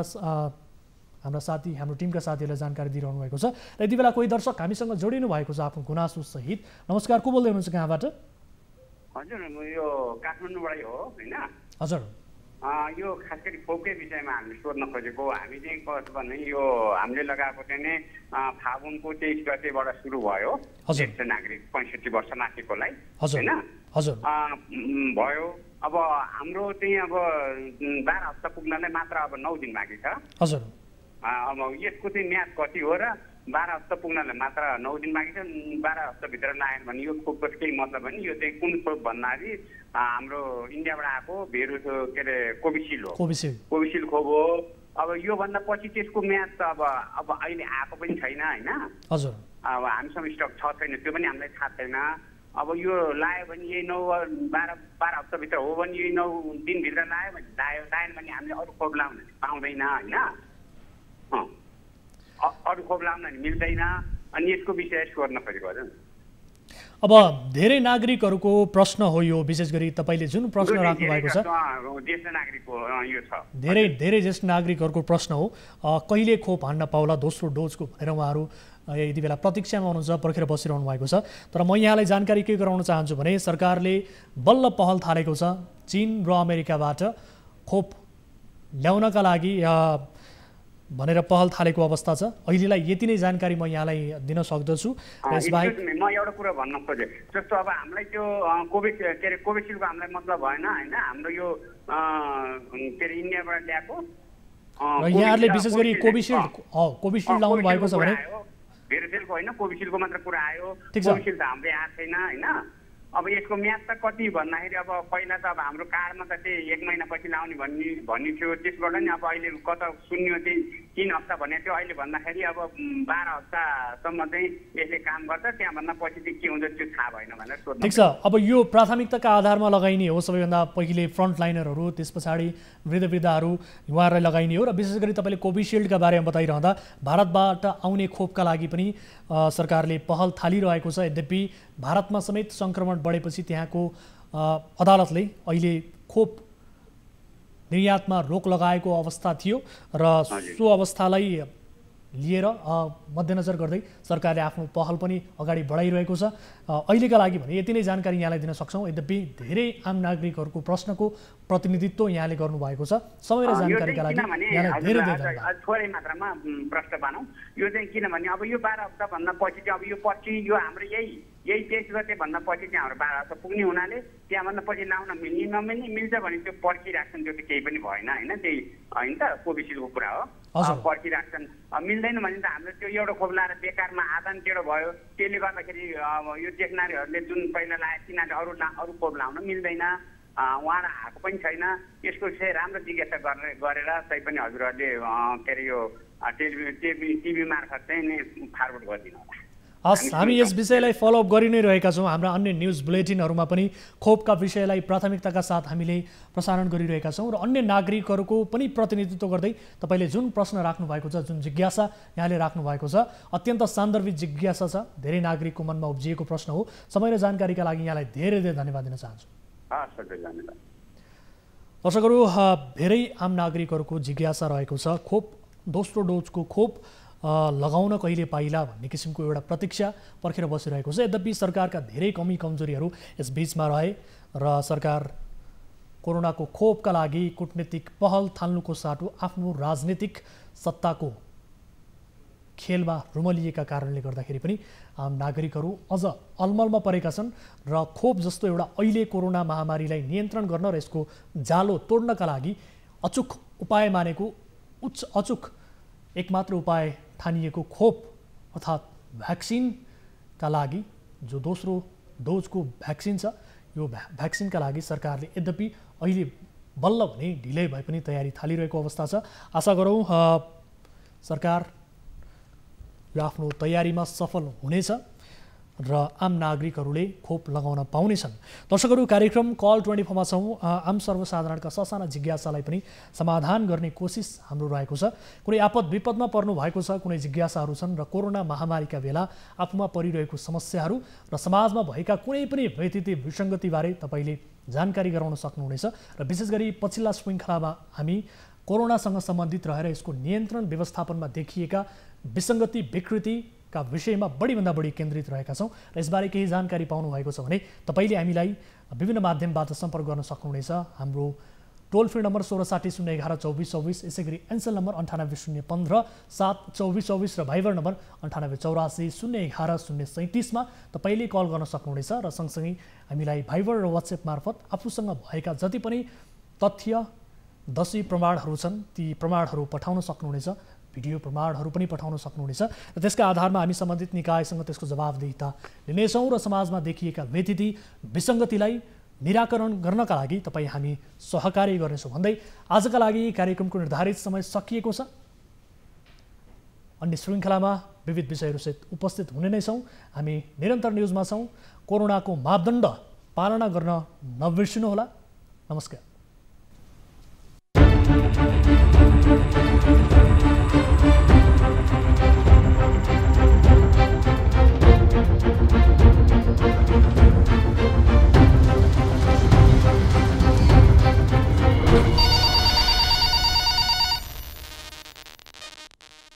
हाम्रा साथी, हाम्रो टिमका साथीहरूले जानकारी दिइरहनु भएको छ र यति बेला कोही दर्शक हामीसँग जोडिनु भएको छ आफ्नो गुनासो सहित। नमस्कार, को बोल्दै हुनुहुन्छ, कहाँबाट? हजुर, म यो काठमाडौँबाटै हो हैन। हजुर, यो खास गरी खोपकै विषयमा हामीले सोध्न खोजेको। हामी चाहिँ कस्तो भने यो हामीले लगाएको चाहिँ नै फागुनको 23 गतेबाट सुरु भयो ज्येष्ठ नागरिक 65 वर्ष माथिकोलाई हैन भयो। अब हाम्रो चाहिँ अब 12 हप्ता पुग्नलाई मात्र अब 9 दिन बाँकी छ। हजुर, अब यसको चाहिँ म्याद कति हो र 12 हप्ता पुग्नलाई मात्र 9 दिन बाँकी छ। 12 हप्ताभित्र लागेन भने यो खोपको केही मतलब होइन। यो चाहिँ कुन खोप भन्दाखेरि हाम्रो इन्डियाबाट आएको के अरे कोभिसिल्ड हो। कोभिसिल्ड खोप हो। अब योभन्दा पछि त्यसको म्याद त अब अहिले आएको पनि छैन होइन। हजुर, अब हामीसँग स्टक छ छैन त्यो पनि हामीलाई थाहा छैन। अब यो लायो भने यही 12 हप्ताभित्र हो भने यही 9 दिनभित्र लायो भने लाएन भने हामीले अरू खोप लाउन पाउँदैन होइन। अरू खोप लाउन मिल्दैन। अनि यसको विषय सोध्न खोजेको हजुर। अब धेरै नागरिकहरूको प्रश्न हो यो, विशेष गरी तपाईँले जुन प्रश्न राख्नु भएको छ ज्येष्ठ नागरिकको यो छ। धेरै ज्येष्ठ नागरिकहरूको प्रश्न हो कहिले खोप हान्न पाउला दोस्रो डोजको भनेर उहाँहरू यति बेला प्रतीक्षामा हुनुहुन्छ, पर्खेर बसिरहनु भएको छ। तर म यहाँलाई जानकारी के गराउन चाहन्छु भने सरकारले बल्ल पहल थालेको छ चीन र अमेरिकाबाट खोप ल्याउनका लागि भनेर पहल थालेको अवस्था छ। अहिलेलाई यति नै जानकारी म यहाँलाई दिन सक्दछु। यसबाहेक म एउटा कुरा भन्न खोजेँ, जस्तो अब हामीलाई त्यो कोभिसिल्डको हामीलाई मतलब भएन होइन। हाम्रो यो के अरे इन्डियाबाट ल्याएको र यहाँहरूले विशेष गरी कोभिसिल्ड लाउनु भएको छ भने भेरोसेलको होइन कोभिसिल्डको मात्र कुरा आयो। कोभिसिल्ड त हाम्रै आएको छैन होइन। अब यसको म्याद त कति भन्दाखेरि अब पहिला त अब हाम्रो कार्डमा त त्यही 1 महिनापछि लाउने भन्ने थियो। त्यसबाट नि अब अहिले कता सुन्यो त्यही 3 हप्ता भने त्यो अहिले भन्दाखेरि अब 12 हप्तासम्म चाहिँ यसले काम गर्छ, त्यहाँभन्दा पछि चाहिँ के हुन्छ त्यो थाहा भएन भनेर सोध्नु। ठिक छ, अब यो प्राथमिकताका आधारमा लगाइने हो, सबैभन्दा पहिले फ्रन्टलाइनरहरू, त्यस पछाडि वृद्धहरू उहाँहरूलाई लगाइने हो। र विशेष गरी तपाईँले कोभिसिल्डका बारेमा बताइरहँदा भारतबाट आउने खोपका लागि पनि सरकारले पहल थालिरहेको छ। यद्यपि भारतमा समेत सङ्क्रमण बढेपछि त्यहाँको अदालतले अहिले खोप निर्यातमा रोक लगाएको अवस्था थियो र सो अवस्थालाई लिएर मध्यनजर गर्दै सरकारले आफ्नो पहल पनि अगाडि बढाइरहेको छ। अहिलेका लागि भने यति नै जानकारी यहाँलाई दिन सक्छौँ। यद्यपि धेरै आम नागरिकहरूको प्रश्नको प्रतिनिधित्व यहाँले गर्नुभएको छ। समय र जानकारीका लागि यहाँलाई धेरै धन्यवाद। थोरै मात्रामा प्रश्न बनाऊ, यो चाहिँ किनभने अब यो 12 हप्ताभन्दा पछि चाहिँ अब यो पछि यो हाम्रो यही 23 गते भन्दा पछि चाहिँ हाम्रो 12 हप्ता पुग्ने हुनाले त्यहाँभन्दा पछि लाउन मिल्ने नमिल्ने, मिल्छ भने त्यो पर्खिराख्छन्, त्यो त केही पनि भएन होइन, त्यही होइन त कोभिसिल्डको कुरा हो, पर्खिराख्छन्। मिल्दैन भने त हाम्रो त्यो एउटा खोप लाएर बेकारमा आदान टेढो भयो, त्यसले गर्दाखेरि यो देख्नेहरूले जुन पहिला लाए तिनीहरूले अरू खोप लाउन मिल्दैन, उहाँलाई आएको पनि छैन। यसको चाहिँ राम्रो जिज्ञासा गरेर चाहिँ पनि हजुरहरूले के अरे यो टिभी मार्फत चाहिँ नि फरवर्ड गरिदिनु होला। हस्, हामी यस विषयलाई फलोअप गरि नै रहेका छौँ। हाम्रा अन्य न्युज बुलेटिनहरूमा पनि खोपका विषयलाई प्राथमिकताका साथ हामीले प्रसारण गरिरहेका छौँ र अन्य नागरिकहरूको पनि प्रतिनिधित्व गर्दै तपाईँले जुन प्रश्न राख्नु भएको छ, जुन जिज्ञासा यहाँले राख्नु भएको छ, अत्यन्त सान्दर्भिक जिज्ञासा छ, धेरै नागरिकको मनमा उब्जिएको प्रश्न हो। समय र जानकारीका लागि यहाँलाई धेरै धेरै धन्यवाद दिन चाहन्छु। दर्शकहरू, धेरै आम नागरिकहरूको जिज्ञासा रहेको छ, खोप दोस्रो डोजको खोप लगाउन कहिले पाइला भन्ने किसिमको एउटा प्रतीक्षा पर्खेर बसिरहेको छ। यद्यपि सरकारका धेरै कमी कमजोरीहरू यस बीचमा रहे र सरकार कोरोनाको खोपका लागि कूटनीतिक पहल थाल्नुको साटो आफ्नो राजनीतिक सत्ताको खेलमा रुमलिएका कारणले गर्दाखेरि पनि आम नागरिकहरू अझ अलमलमा परेका छन् र खोप जस्तो एउटा अहिले कोरोना महामारीलाई नियन्त्रण गर्न र यसको जालो तोड्नका लागि अचूक उपाय मानेको अचूक एकमात्र उपाय ठानिएको खोप अर्थात् भ्याक्सिनका लागि जो दोस्रो डोजको भ्याक्सिन छ, यो भ्याक्सिनका लागि सरकारले यद्यपि अहिले बल्ल भने ढिलै भए पनि तयारी थालिरहेको अवस्था छ। आशा गरौँ सरकार यो आफ्नो तयारीमा सफल हुनेछ र आम नागरिकहरूले खोप लगाउन पाउनेछन्। दर्शकहरू, कार्यक्रम कल 24 मा छौँ। आम सर्वसाधारणका ससाना जिज्ञासालाई पनि समाधान गर्ने कोसिस हाम्रो रहेको छ। कुनै आपद विपदमा पर्नु भएको छ, कुनै जिज्ञासाहरू छन् र कोरोना महामारीका बेला आफूमा परिरहेको समस्याहरू र समाजमा भएका कुनै पनि व्यतिथि विसङ्गतिबारे तपाईँले जानकारी गराउन सक्नुहुनेछ। र विशेष गरी पछिल्ला श्रृङ्खलामा हामी कोरोनासँग सम्बन्धित रहेर यसको नियन्त्रण व्यवस्थापनमा देखिएका विसङ्गति विकृतिका विषयमा बढीभन्दा बढी केन्द्रित रहेका छौँ र यसबारे केही जानकारी पाउनु भएको छ भने तपाईँले हामीलाई विभिन्न माध्यमबाट सम्पर्क गर्न सक्नुहुनेछ। हाम्रो टोल फ्री नम्बर 1660 011 2424, यसै गरी एनसेल नम्बर 98 015 72424 र भाइबर नम्बर 9884 011 037 मा तपाईँले कल गर्न सक्नुहुनेछ र सँगसँगै हामीलाई भाइबर र वाट्सएप मार्फत आफूसँग भएका जति पनि तथ्य दशी प्रमाणहरू छन् ती प्रमाणहरू पठाउन सक्नुहुनेछ, भिडियो प्रमाणहरू पनि पठाउन सक्नुहुनेछ र त्यसका आधारमा हामी सम्बन्धित निकायसँग त्यसको जवाबदेहिता लिनेछौँ र समाजमा देखिएका व्यतिथि विसङ्गतिलाई निराकरण गर्नका लागि तपाईँ हामी सहकार्य गर्नेछौँ भन्दै आजका लागि कार्यक्रमको निर्धारित समय सकिएको छ। अन्य श्रृङ्खलामा विविध विषयहरूसहित उपस्थित हुने नै छौँ। हामी निरन्तर न्युजमा छौँ। कोरोनाको मापदण्ड पालना गर्न नबिर्सिनुहोला। नमस्कार।